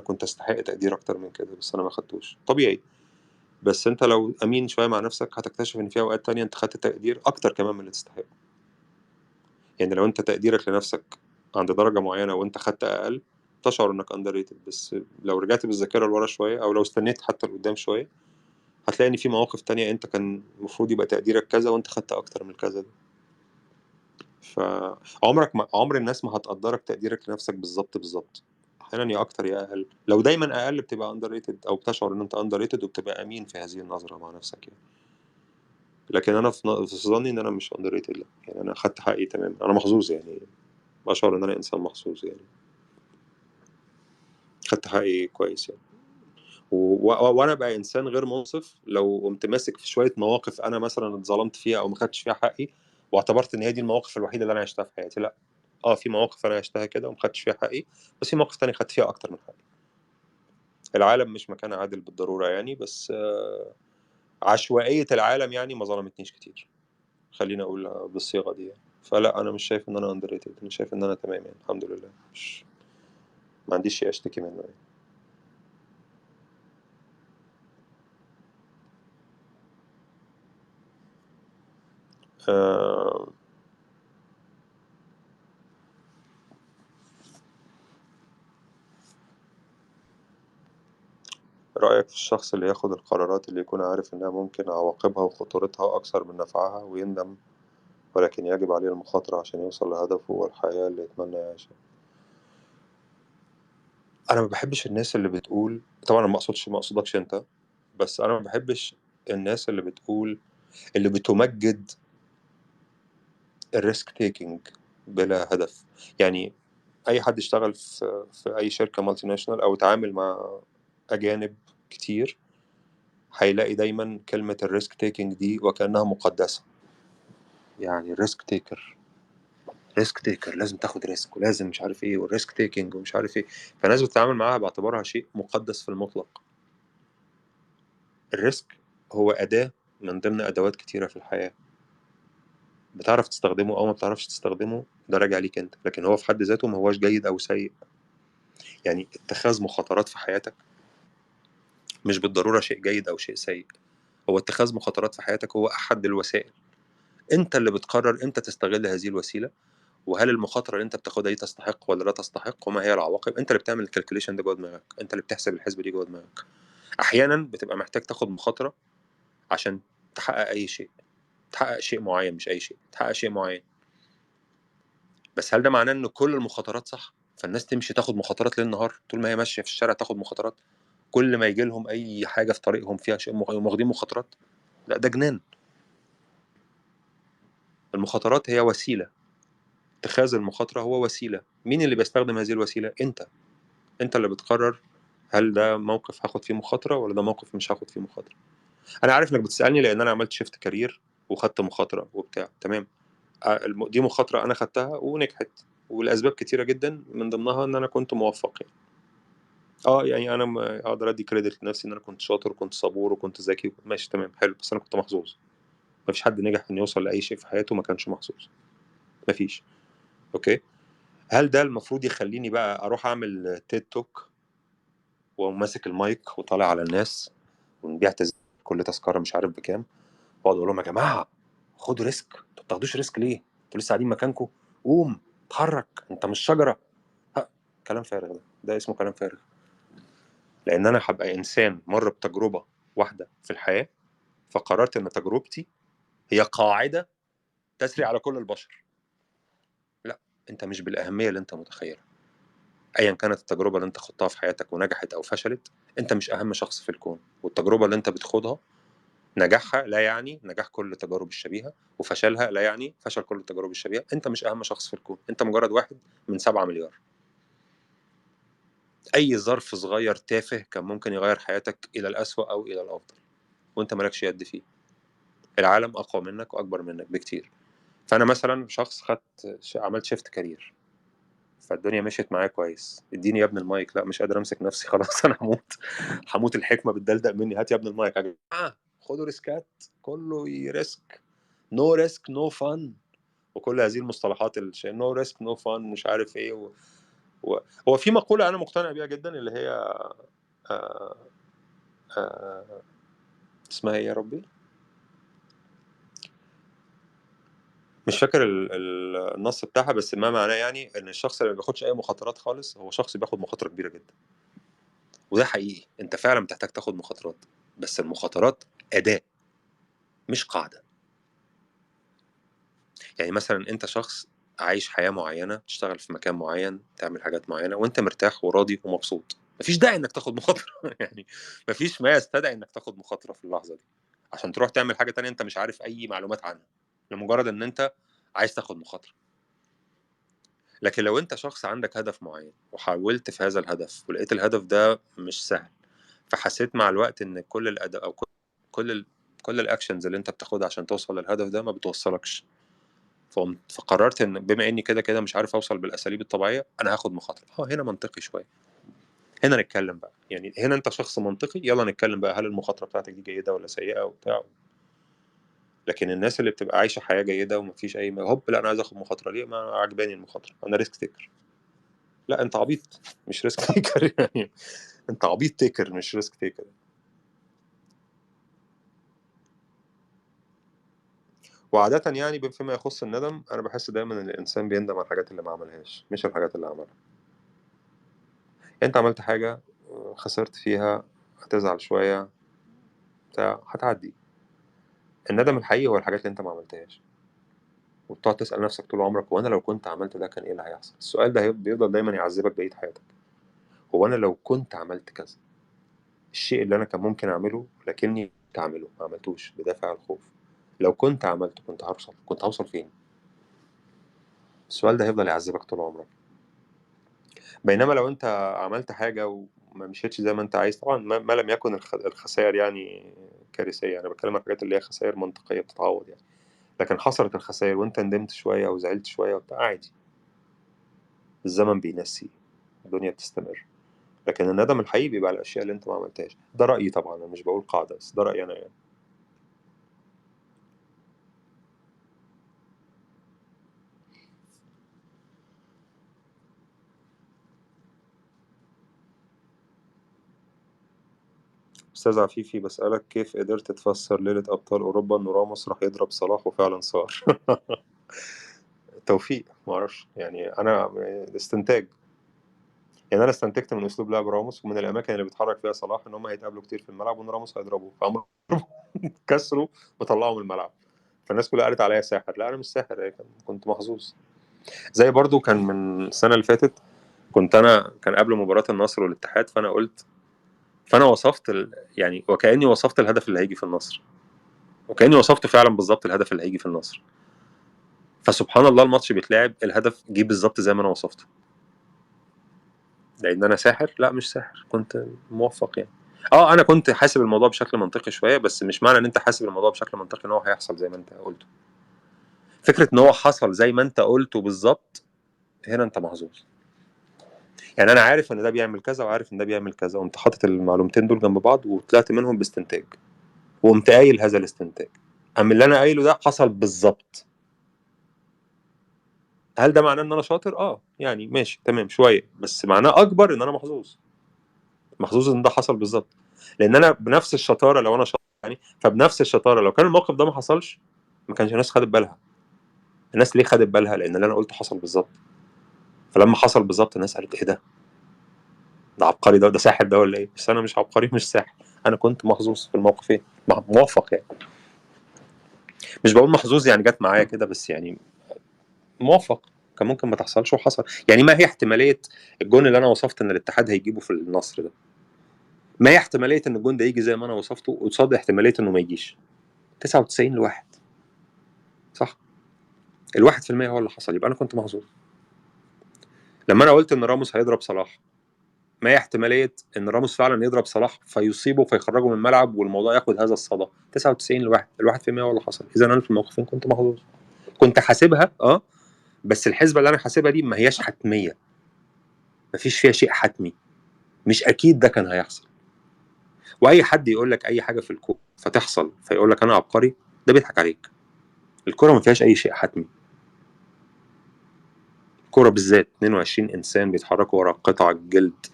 كنت أستحق تقدير أكتر من كده بس أنا ما خدتوش طبيعي. بس أنت لو أمين شوية مع نفسك هتكتشف إن في أوقات تانية أنت خدت تقدير أكتر كمان من اللي تستحقه. يعني لو أنت تقديرك لنفسك عند درجة معينة وأنت خدت أقل تشعر إنك أندر ريتد، بس لو رجعت بالذاكرة لورا شوية أو لو استنيت حتى لقدام شوية هتلاقي إن في مواقف تانية أنت كان المفروض يبقى تقديرك كذا وأنت خدت أكتر من كذا ده. عمر الناس ما هتقدرك تقديرك لنفسك بالظبط، احيانا يا اكتر يا اقل، لو دايما اقل بتبقى اندر ريتد او بتشعر ان انت اندر ريتد وبتبقى امين في هذه النظره مع نفسك يعني. لكن انا في ظني ان انا مش اندر ريتد، لا يعني انا خدت حقي تمام، انا محظوظ يعني، بشعر ان انا انسان محظوظ يعني، خدت حقي كويس يعني. وانا بقى انسان غير منصف لو قمت ماسك في شويه مواقف انا مثلا اتظلمت فيها او ما خدتش فيها حقي واعتبرت ان هي دي المواقف الوحيده اللي انا عشتها في حياتي. لا، في مواقف انا عشتها كده وما خدتش فيها حقي، بس في مواقف تانية خدت فيها اكتر من حقي. العالم مش مكان عادل بالضروره يعني، بس عشوائيه العالم يعني ما ظلمتنيش كتير، خليني اقول بالصيغه دي يعني. فلا انا مش شايف ان انا اندر ريتد، انا شايف ان انا تمام يعني الحمد لله، مش ما عنديش شيء اشتكي منه يعني. آه، رأيك في الشخص اللي ياخد القرارات اللي يكون عارف إنها ممكن عواقبها وخطورتها أكثر من نفعها ويندم، ولكن يجب عليه المخاطرة عشان يوصل لهدفه والحياة اللي يتمنى يعيشها؟ انا ما بحبش الناس اللي بتقول، طبعا أنا ما اقصدكش انت، بس انا ما بحبش الناس اللي بتقول، اللي بتمجد الريسك تيكينج بلا هدف. يعني اي حد يشتغل في اي شركه مالتي ناشونال او يتعامل مع اجانب كتير، هيلاقي دايما كلمه الريسك تيكينج دي وكانها مقدسه. يعني الريسك تيكر، ريسك تيكر لازم تاخد ريسك، ولازم مش عارف ايه، والريسك تيكينج ومش عارف ايه. فالناس بتتعامل معاها باعتبارها شيء مقدس في المطلق. الريسك هو أداة من ضمن أدوات كتيرة في الحياة، بتعرف تستخدمه أو ما بتعرفش تستخدمه ده راجع ليك أنت، لكن هو في حد ذاته ما هوش جيد أو سيء. يعني اتخاذ مخاطرات في حياتك مش بالضرورة شيء جيد أو شيء سيء. هو اتخاذ مخاطرات في حياتك هو أحد الوسائل، أنت اللي بتقرر أنت تستغل هذه الوسيلة، وهل المخاطرة اللي أنت بتاخدها دي تستحق ولا لا تستحق، وما هي العواقب. أنت اللي بتعمل الكالكوليشن ده جوه دماغك، أنت اللي بتحسب الحسبة دي جوه دماغك. أحيانا بتبقى محتاج تاخد مخاطرة عشان تحقق أي شيء، تحقق شيء معين، مش أي شيء، تحقق شيء معين. بس هل ده معناه ان كل المخاطرات صح؟ فالناس تمشي تاخد مخاطرات ليل نهار، طول ما هي ماشيه في الشارع تاخد مخاطرات، كل ما يجي لهم اي حاجه في طريقهم فيها شيء واخدين مخاطرات؟ لا، ده جنان. المخاطرات هي وسيله، اتخاذ المخاطره هو وسيله. مين اللي بيستخدم هذه الوسيله؟ انت. انت اللي بتقرر هل ده موقف هاخد فيه مخاطره ولا ده موقف مش هاخد فيه مخاطره. انا عارف انك بتسالني لان انا عملت شيفت كارير وخدت مخاطره وبتاع، تمام. دي مخاطره انا خدتها ونجحت، ولاسباب كتيره جدا من ضمنها ان انا كنت موفق يعني. يعني انا اقدر ادي كريدت لنفسي ان انا كنت شاطر وكنت صبور وكنت ذكي، ماشي تمام حلو، بس انا كنت محظوظ. مفيش حد نجح انه يوصل لاي شيء في حياته ما كانش محظوظ، مفيش. اوكي. هل ده المفروض يخليني بقى اروح اعمل تيد توك وماسك المايك وطالع على الناس ونبيع كل تذكره مش عارف بكام، واقعد اقول لهم يا جماعه خدوا ريسك، انتوا ما بتاخدوش ريسك ليه؟ انتوا لسه قاعدين مكانكم، قوم اتحرك، انت مش شجره. كلام فارغ، ده اسمه كلام فارغ. لان انا هبقى انسان مر بتجربه واحده في الحياه، فقررت ان تجربتي هي قاعده تسري على كل البشر. لا، انت مش بالاهميه اللي انت متخيلها. ايا كانت التجربه اللي انت خضتها في حياتك ونجحت او فشلت، انت مش اهم شخص في الكون. والتجربه اللي انت بتخوضها نجاحها لا يعني نجاح كل التجارب الشبيهه، وفشلها لا يعني فشل كل التجارب الشبيهه. انت مش اهم شخص في الكون، انت مجرد واحد من 7 مليار. اي ظرف صغير تافه كان ممكن يغير حياتك الى الاسوأ او الى الافضل، وانت مالكش يد فيه. العالم اقوى منك واكبر منك بكتير. فانا مثلا شخص عملت شيفت كارير، فالدنيا مشيت معايا كويس. اديني يا ابن المايك، لا مش قادر امسك نفسي خلاص انا هموت، هموت، الحكمه بتدلدق مني، هات يا ابن المايك يا جماعه، خدوا ريسكات، كله يريسك، نو ريسك نو فن، وكل هذه المصطلحات نو ريسك نو فن مش عارف ايه هو في مقوله انا مقتنع بيها جدا اللي هي آه آه اسمها ايه يا ربي؟ مش فاكر النص بتاعها، بس ما معناه يعني ان الشخص اللي ما بياخدش اي مخاطرات خالص هو شخص بياخد مخاطره كبيره جدا. وده حقيقي، انت فعلا بتحتاج تاخد مخاطرات، بس المخاطرات اداه مش قاعده. يعني مثلا انت شخص عايش حياه معينه، تشتغل في مكان معين، تعمل حاجات معينه وانت مرتاح وراضي ومبسوط، مفيش داعي انك تاخد مخاطره يعني مفيش ما يستدعي انك تاخد مخاطره في اللحظه دي عشان تروح تعمل حاجه تانية انت مش عارف اي معلومات عنها، لمجرد ان انت عايز تاخد مخاطره. لكن لو انت شخص عندك هدف معين وحاولت في هذا الهدف ولقيت الهدف ده مش سهل، فحسيت مع الوقت ان كل الاداء او كل ال كل الاكشنز اللي انت بتاخدها عشان توصل للهدف ده ما بتوصلكش، فقررت ان بما اني كده كده مش عارف اوصل بالاساليب الطبيعيه، انا هاخد مخاطره. هنا منطقي شويه. هنا نتكلم بقى، يعني هنا انت شخص منطقي، يلا نتكلم بقى، هل المخاطره بتاعتك دي جيده ولا سيئه وبتاع. لكن الناس اللي بتبقى عايشه حياه جيده ومفيش اي هوب، لا انا عايز اخد مخاطره، ليه؟ ما عجباني المخاطره، انا ريسك تيكر. لا انت عبيط، مش ريسك تيكر يعني انت عبيط تيكر مش ريسك تيكر. وعادة يعني فيما يخص الندم، أنا بحس دايما إن الإنسان بيندم على الحاجات اللي ما عملهاش مش الحاجات اللي عملها. أنت عملت حاجة خسرت فيها، هتزعل شوية بتاع، هتعدي. الندم الحقيقي هو الحاجات اللي أنت ما عملتهاش، وتقعد تسأل نفسك طول عمرك، وأنا لو كنت عملت ده كان إيه اللي هيحصل؟ السؤال ده بيفضل دايما يعذبك بقية حياتك. هو انا لو كنت عملت كذا، الشيء اللي انا كان ممكن اعمله لكني كنت اعمله ما عملتوش بدافع الخوف، لو كنت عملته كنت هوصل فين؟ السؤال ده هيفضل يعذبك طول عمرك. بينما لو انت عملت حاجة وما مشيتش زي ما انت عايز، طبعا ما لم يكن الخسائر يعني كارثية، انا بتكلم عن الحاجات اللي هي خسائر منطقية بتتعوض يعني. لكن حصلت الخسائر وانت ندمت شوية وزعلت شوية وبتاع، عادي، الزمن بينسي، الدنيا بتستمر. لكن الندم الحقيقي بيبقى على الاشياء اللي انت ما عملتهاش. ده رأيي طبعا، انا مش بقول قاعدة، بس ده رأيي انا يعني. أستاذ عفيفي بسألك، كيف قدرت تفسر ليلة أبطال أوروبا إن راموس راح يضرب صلاح وفعلا صار؟ توفيق، معرفش يعني، أنا استنتاج. يعني أنا استنتجت من أسلوب لعب راموس ومن الأماكن اللي بيتحرك فيها صلاح إن هم هيتقابلوا كتير في الملعب وإن راموس هيضربه، فقام كسروا وطلعوا من الملعب. فالناس كلها قالت عليا ساحر. لا، أنا مش ساحر، كنت محظوظ. زي برضو كان من السنة اللي فاتت، كان قبل مباراة النصر والاتحاد، فأنا وصفت يعني وكأني وصفت الهدف اللي هيجي في النصر، وكأني وصفت فعلا بالظبط الهدف اللي هيجي في النصر. فسبحان الله الماتش بيتلعب الهدف جه بالظبط زي ما انا وصفته. لان انا ساحر؟ لا مش ساحر، كنت موفق يعني. انا كنت حاسب الموضوع بشكل منطقي شويه، بس مش معنى ان انت حاسب الموضوع بشكل منطقي ان هو هيحصل زي ما انت قلته. فكره ان هو حصل زي ما انت قلته بالظبط، هنا انت محظوظ. يعني انا عارف ان ده بيعمل كذا وعارف ان ده بيعمل كذا، قمت حاطط المعلومتين دول جنب بعض وطلعت منهم باستنتاج، وقمت قايل هذا الاستنتاج. اما اللي انا قايله ده حصل بالظبط. هل ده معناه ان انا شاطر؟ يعني ماشي تمام شويه، بس معناه اكبر ان انا محظوظ. محظوظ ان ده حصل بالظبط. لان انا بنفس الشطاره، لو انا شاطر يعني، فبنفس الشطاره لو كان الموقف ده ما حصلش، ما كانش الناس خدت بالها. الناس ليه خدت بالها؟ لان اللي انا قلته حصل بالظبط. فلما حصل بالظبط الناس قالت ايه ده عبقري، ده ساحر ده ولا ايه؟ بس انا مش عبقري، مش ساحر. انا كنت محظوظ في الموقفين، موفق يعني. مش بقول محظوظ يعني جت معايا كده بس يعني، موفق. كان ممكن ما تحصلش وحصل. يعني ما هي احتماليه الجون اللي انا وصفت ان الاتحاد هيجيبه في النصر ده؟ ما هي احتماليه ان الجون ده يجي زي ما انا وصفته قصاد احتماليه انه ما يجيش؟ 99 لواحد، صح؟ الواحد في المية هو اللي حصل، يبقى انا كنت محظوظ. لما انا قلت ان راموس هيضرب صلاح، ما هي احتماليه ان راموس فعلا يضرب صلاح فيصيبه فيخرجه من الملعب والموضوع ياخد هذا الصدى؟ 99 لواحد، الواحد في المية هو اللي حصل. اذا انا في الموقفين كنت محظوظ. كنت حاسبها بس الحسبه اللي انا حاسبها دي ما هياش حتميه، ما فيش فيها شيء حتمي، مش اكيد ده كان هيحصل. واي حد يقول لك اي حاجه في الكوره فتحصل فيقول لك انا عبقري، ده بيضحك عليك. الكوره ما فيهاش اي شيء حتمي. الكوره بالذات 22 انسان بيتحركوا ورا قطع الجلد،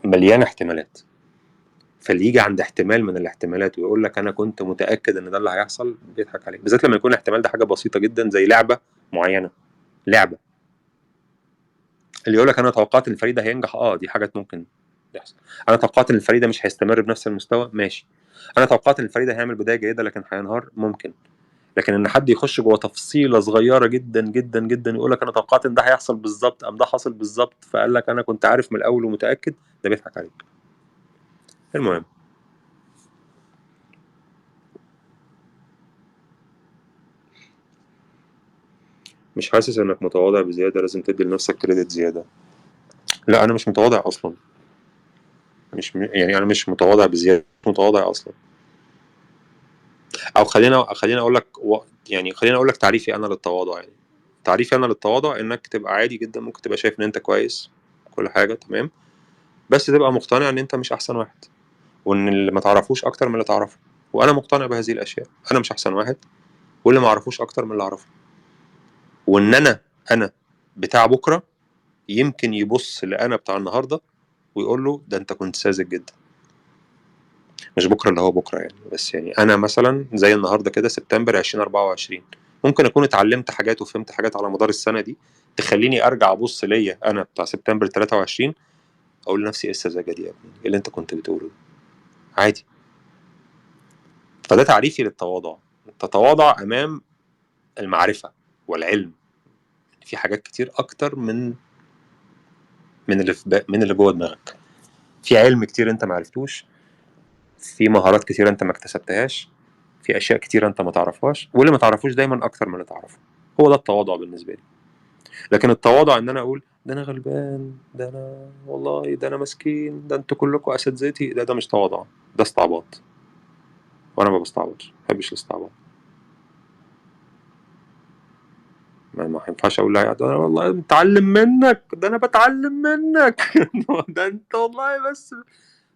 مليانه احتمالات. فاللي يجي عند احتمال من الاحتمالات ويقول لك انا كنت متاكد ان ده اللي هيحصل، بيضحك عليك. بالذات لما يكون الاحتمال ده حاجه بسيطه جدا زي لعبه معينه. لعبه، اللي يقول لك انا توقعت ان الفريق ده هينجح، دي حاجات ممكن تحصل. انا توقعت ان الفريق ده مش هيستمر بنفس المستوى، ماشي. انا توقعت ان الفريق ده هيعمل بدايه جيده لكن هينهار، ممكن. لكن ان حد يخش جوه تفصيله صغيره جدا جدا جدا يقول لك انا توقعت ان ده هيحصل بالظبط، ام ده حصل بالظبط فقال لك انا كنت عارف من الاول ومتاكد، ده بيضحك عليك. المهم، مش حاسس انك متواضع بزياده؟ لازم تدي لنفسك كريدت زياده. لا انا مش متواضع اصلا. مش يعني انا مش متواضع بزياده، مش متواضع اصلا. او خلينا اقول لك يعني خلينا اقول لك تعريفي انا للتواضع يعني. تعريفي انا للتواضع انك تبقى عادي جدا، ممكن تبقى شايف ان انت كويس، كل حاجه تمام، بس تبقى مقتنع ان انت مش احسن واحد، وان اللي ما تعرفوش اكتر من اللي تعرفه. وانا مقتنع بهذه الاشياء. انا مش احسن واحد، واللي ما اعرفوش اكتر من اللي اعرفه. وان انا بتاع بكره يمكن يبص لانا بتاع النهارده ويقول له ده انت كنت ساذج جدا. مش بكره اللي هو بكره يعني، بس يعني انا مثلا زي النهارده كده سبتمبر 2024، ممكن اكون اتعلمت حاجات وفهمت حاجات على مدار السنه دي تخليني ارجع ابص ليا انا بتاع سبتمبر 23، اقول لنفسي ايه السذاجه دي يا ابني، ايه اللي انت كنت بتقوله ده؟ عادي. فده تعريفي للتواضع. تتواضع امام المعرفه والعلم. في حاجات كتير اكتر من من اللي جوه دماغك. في علم كتير انت ما عرفتوش، في مهارات كتير انت ما اكتسبتهاش، في اشياء كتير انت ما تعرفهاش، واللي ما تعرفوش دايما اكتر من اللي تعرفه. هو ده التواضع بالنسبه لي. لكن التواضع ان انا اقول ده انا غلبان، ده انا والله، ده انا مسكين، ده انتوا كلكم اساتذتي، ده مش تواضع، ده استعباط. وانا ما بستعبطش، ما بحبش الاستعباط. ما ينفعش اقول لا ده انا والله متعلم منك، ده انا بتعلم منك ده انت والله بس.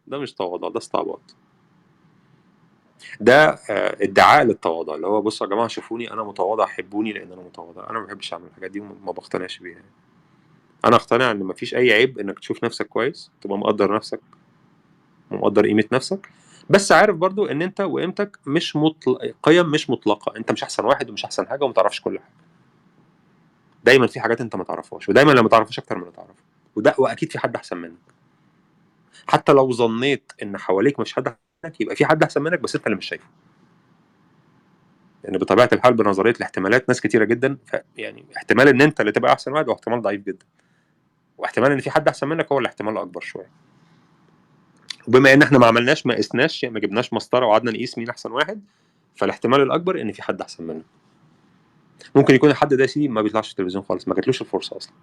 ده مش تواضع، ده استعباط. ده ادعاء للتواضع، اللي هو بصوا يا جماعه شوفوني انا متواضع، حبوني لان انا متواضع. انا ما بحبش اعمل الحاجات دي وما بقتنعش بيها. انا اقتنع ان مفيش اي عيب انك تشوف نفسك كويس، تبقى مقدر نفسك ومقدر قيمه نفسك، بس عارف برضو ان انت وقيمتك مش قيم مش مطلقه. انت مش احسن واحد ومش احسن حاجه وما تعرفش كل حاجه. دايما في حاجات انت ما تعرفهاش، ودايما لما تعرفش اكتر من اللي تعرفه. وده واكيد في حد احسن منك. حتى لو ظنيت ان حواليك مش حد احسن منك، يبقى في حد احسن منك بس انت اللي مش شايفه. لان بطبيعه الحال بنظريه الاحتمالات ناس كتيره جدا، يعني احتمال ان انت اللي تبقى احسن واحد هو احتمال ضعيف جدا، واحتمال ان في حد احسن منك هو الاحتمال الاكبر شويه. وبما ان احنا ما قسناش، يعني ما جبناش مسطره وقعدنا نقيس مين احسن واحد، فالاحتمال الاكبر ان في حد احسن منك. ممكن يكون الحد ده يا سيدي ما بيطلعش في التلفزيون خالص، ما جاتلوش الفرصه اصلا.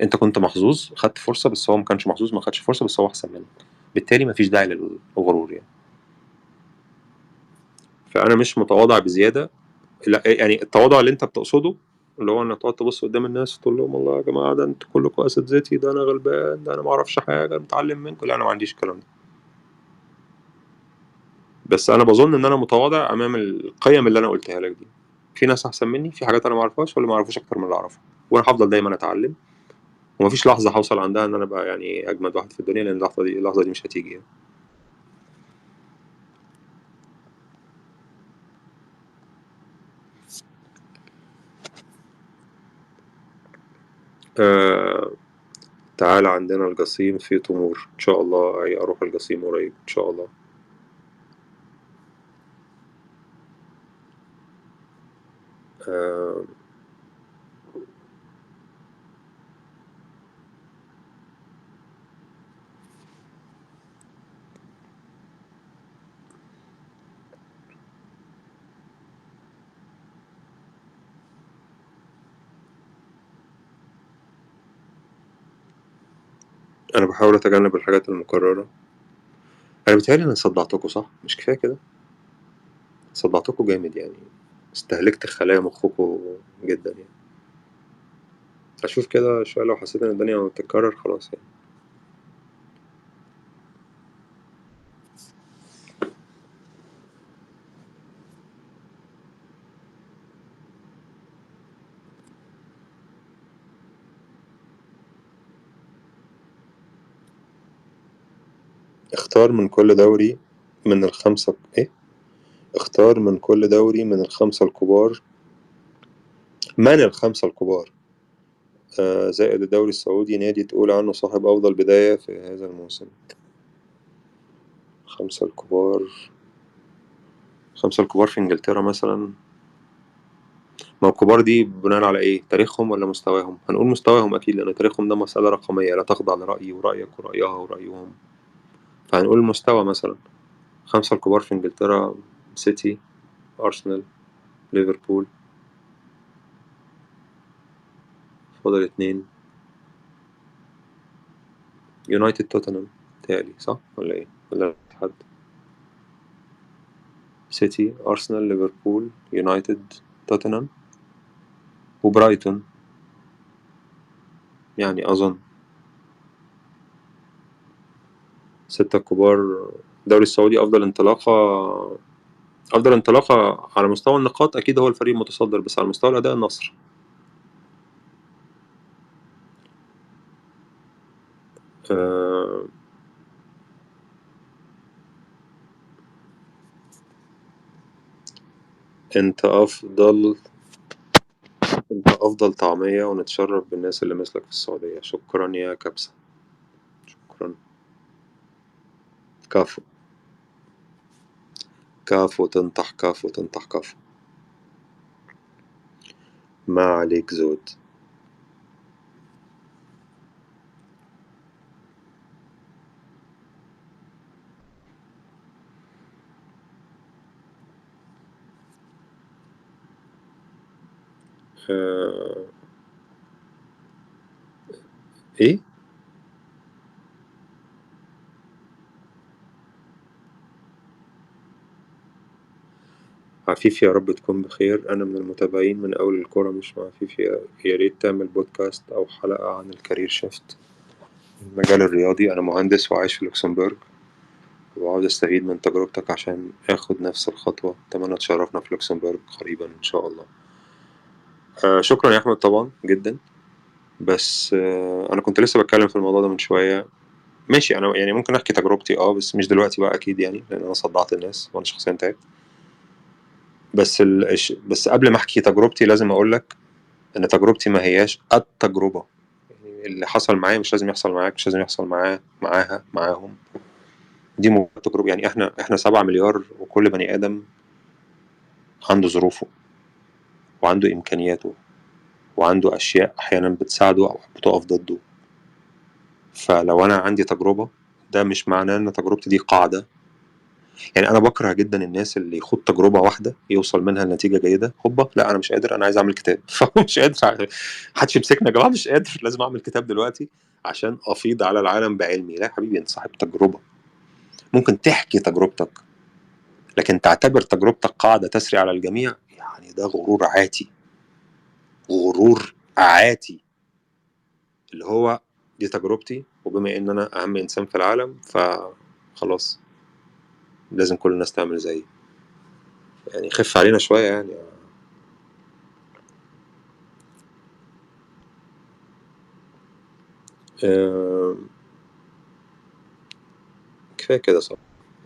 انت كنت محظوظ خدت فرصه، بس هو ما كانش محظوظ ما خدش فرصه، بس هو احسن منك. بالتالي ما فيش داعي للغرور يعني. فانا مش متواضع بزياده. لا يعني التواضع اللي انت بتقصده، اللي هو انك تقعد تبص قدام الناس وتقول لهم والله يا جماعه ده انتوا كلكم اساتذتي، ده انا غلبان، ده انا ما اعرفش حاجه، انا متعلم منكم. لا انا ما عنديش الكلام ده. بس انا بظن ان انا متواضع امام القيم اللي انا قلتها لك دي. في ناس احسن مني، في حاجات انا ما اعرفهاش، واللي ما اعرفوش اكتر من اللي اعرفه. وانا هفضل دايما اتعلم، ومفيش لحظه هوصل عندها ان انا بقى يعني اجمد واحد في الدنيا، لان اللحظه دي مش هتيجي يعني. آه... تعال عندنا الجسيم في تمور ان شاء الله، أي اروح الجسيم قريب ان شاء الله. آه... انا بحاول اتجنب الحاجات المكرره. انا بيتهيألي انا صدعتكم صح؟ مش كفايه كده؟ صدعتكم جامد يعني، استهلكت خلايا مخكم جدا يعني. اشوف كده شويه، لو حسيت ان الدنيا بتتكرر خلاص يعني. اختار من كل دوري من الخمسة ايه اختار من كل دوري من الخمسة الكبار، من الخمسة الكبار زائد الدوري السعودي، نادي تقول عنه صاحب أفضل بداية في هذا الموسم. خمسة الكبار. خمسة الكبار في إنجلترا مثلا. ما هو الكبار دي بناء على إيه؟ تاريخهم ولا مستواهم؟ هنقول مستواهم أكيد، لأن تاريخهم ده مسألة رقمية لا تخضع لرأيي ورأيك ورأيها ورأيهم. فهنقول المستوى مثلا. خمسة الكبار في إنجلترا: سيتي، أرسنال، ليفربول. فاضل اتنين: يونايتد، توتنهام. تالي صح ولا إيه؟ ولا حد؟ سيتي، أرسنال، ليفربول، يونايتد، توتنهام، وبرايتون. يعني أظن ستة الكبار. الدوري السعودي أفضل انطلاقة على مستوى النقاط أكيد هو الفريق المتصدر، بس على مستوى الأداء النصر. آه، أنت أفضل أنت أفضل طعمية، ونتشرف بالناس اللي مثلك في السعودية. شكرا يا كبسة. شكرا. كافو. كافو تنطح، كافو تنطح، كافو. ما عليك زود. آه، ايه عفيفي، يا رب تكون بخير. أنا من المتابعين من أول الكورة مش مع عفيفي. يا ريت تعمل بودكاست أو حلقة عن الكارير شيفت، المجال الرياضي. أنا مهندس وعايش في لوكسمبورغ، وعاوز أستفيد من تجربتك عشان آخد نفس الخطوة. أتمنى تشرفنا في لوكسمبورغ قريبا إن شاء الله. شكرا يا أحمد طبعا جدا. بس أنا كنت لسه بتكلم في الموضوع ده من شوية. ماشي، أنا يعني ممكن أحكي تجربتي بس مش دلوقتي بقى أكيد، يعني لأن أنا صدعت الناس وأنا شخصيا تعبت. بس قبل ما أحكي تجربتي لازم أقول لك ان تجربتي ما هياش التجربة. يعني اللي حصل معايا مش لازم يحصل معاك، مش لازم يحصل معاها معاهم. دي مجرد تجربة. يعني احنا 7 مليار، وكل بني ادم عنده ظروفه وعنده امكانياته وعنده اشياء احيانا بتساعده او بتقف ضده. فلو انا عندي تجربة، ده مش معناه ان تجربتي دي قاعدة. يعني انا بكره جدا الناس اللي يخوض تجربة واحدة يوصل منها لنتيجة جيدة، هوبا لا انا مش قادر، انا عايز اعمل كتاب فمش قادر. محدش يمسكنا يا جماعة، مش قادر، لازم اعمل كتاب دلوقتي عشان افيض على العالم بعلمي. لا يا حبيبي، انت صاحب تجربة، ممكن تحكي تجربتك، لكن تعتبر تجربتك قاعدة تسري على الجميع، يعني ده غرور عاتي. غرور عاتي. اللي هو دي تجربتي، وبما ان انا اهم انسان في العالم فخلاص لازم كل الناس تعمل زيي. يعني خف علينا شوية يعني. آه، كفاية كده صح.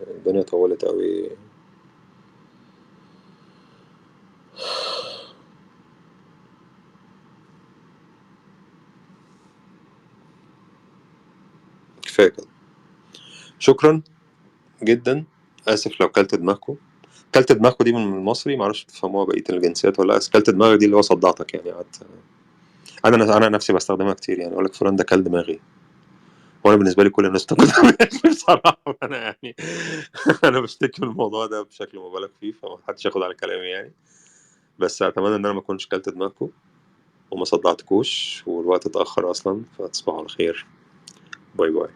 الدنيا طولت قوي. كفاية كده. شكرا جدا. اسف لو كلت دماغكم. كلت دماغكم دي من المصري، معرفش تفهموها بقية الجنسيات ولا لا. بس كلت دماغي دي اللي هو صدعتك يعني. قعدت انا نفسي بستخدمها كتير، يعني اقول لك فلان ده كل دماغي، وانا بالنسبه لي كل الناس بتاكل دماغي بصراحه. انا يعني انا بشتكي من الموضوع ده بشكل مبالغ فيه، فما حدش ياخد على كلامي يعني. بس اتمنى ان انا ما اكونش كلت دماغكم وما صدعتكوش، والوقت اتاخر اصلا، فتصبحوا على خير. باي باي.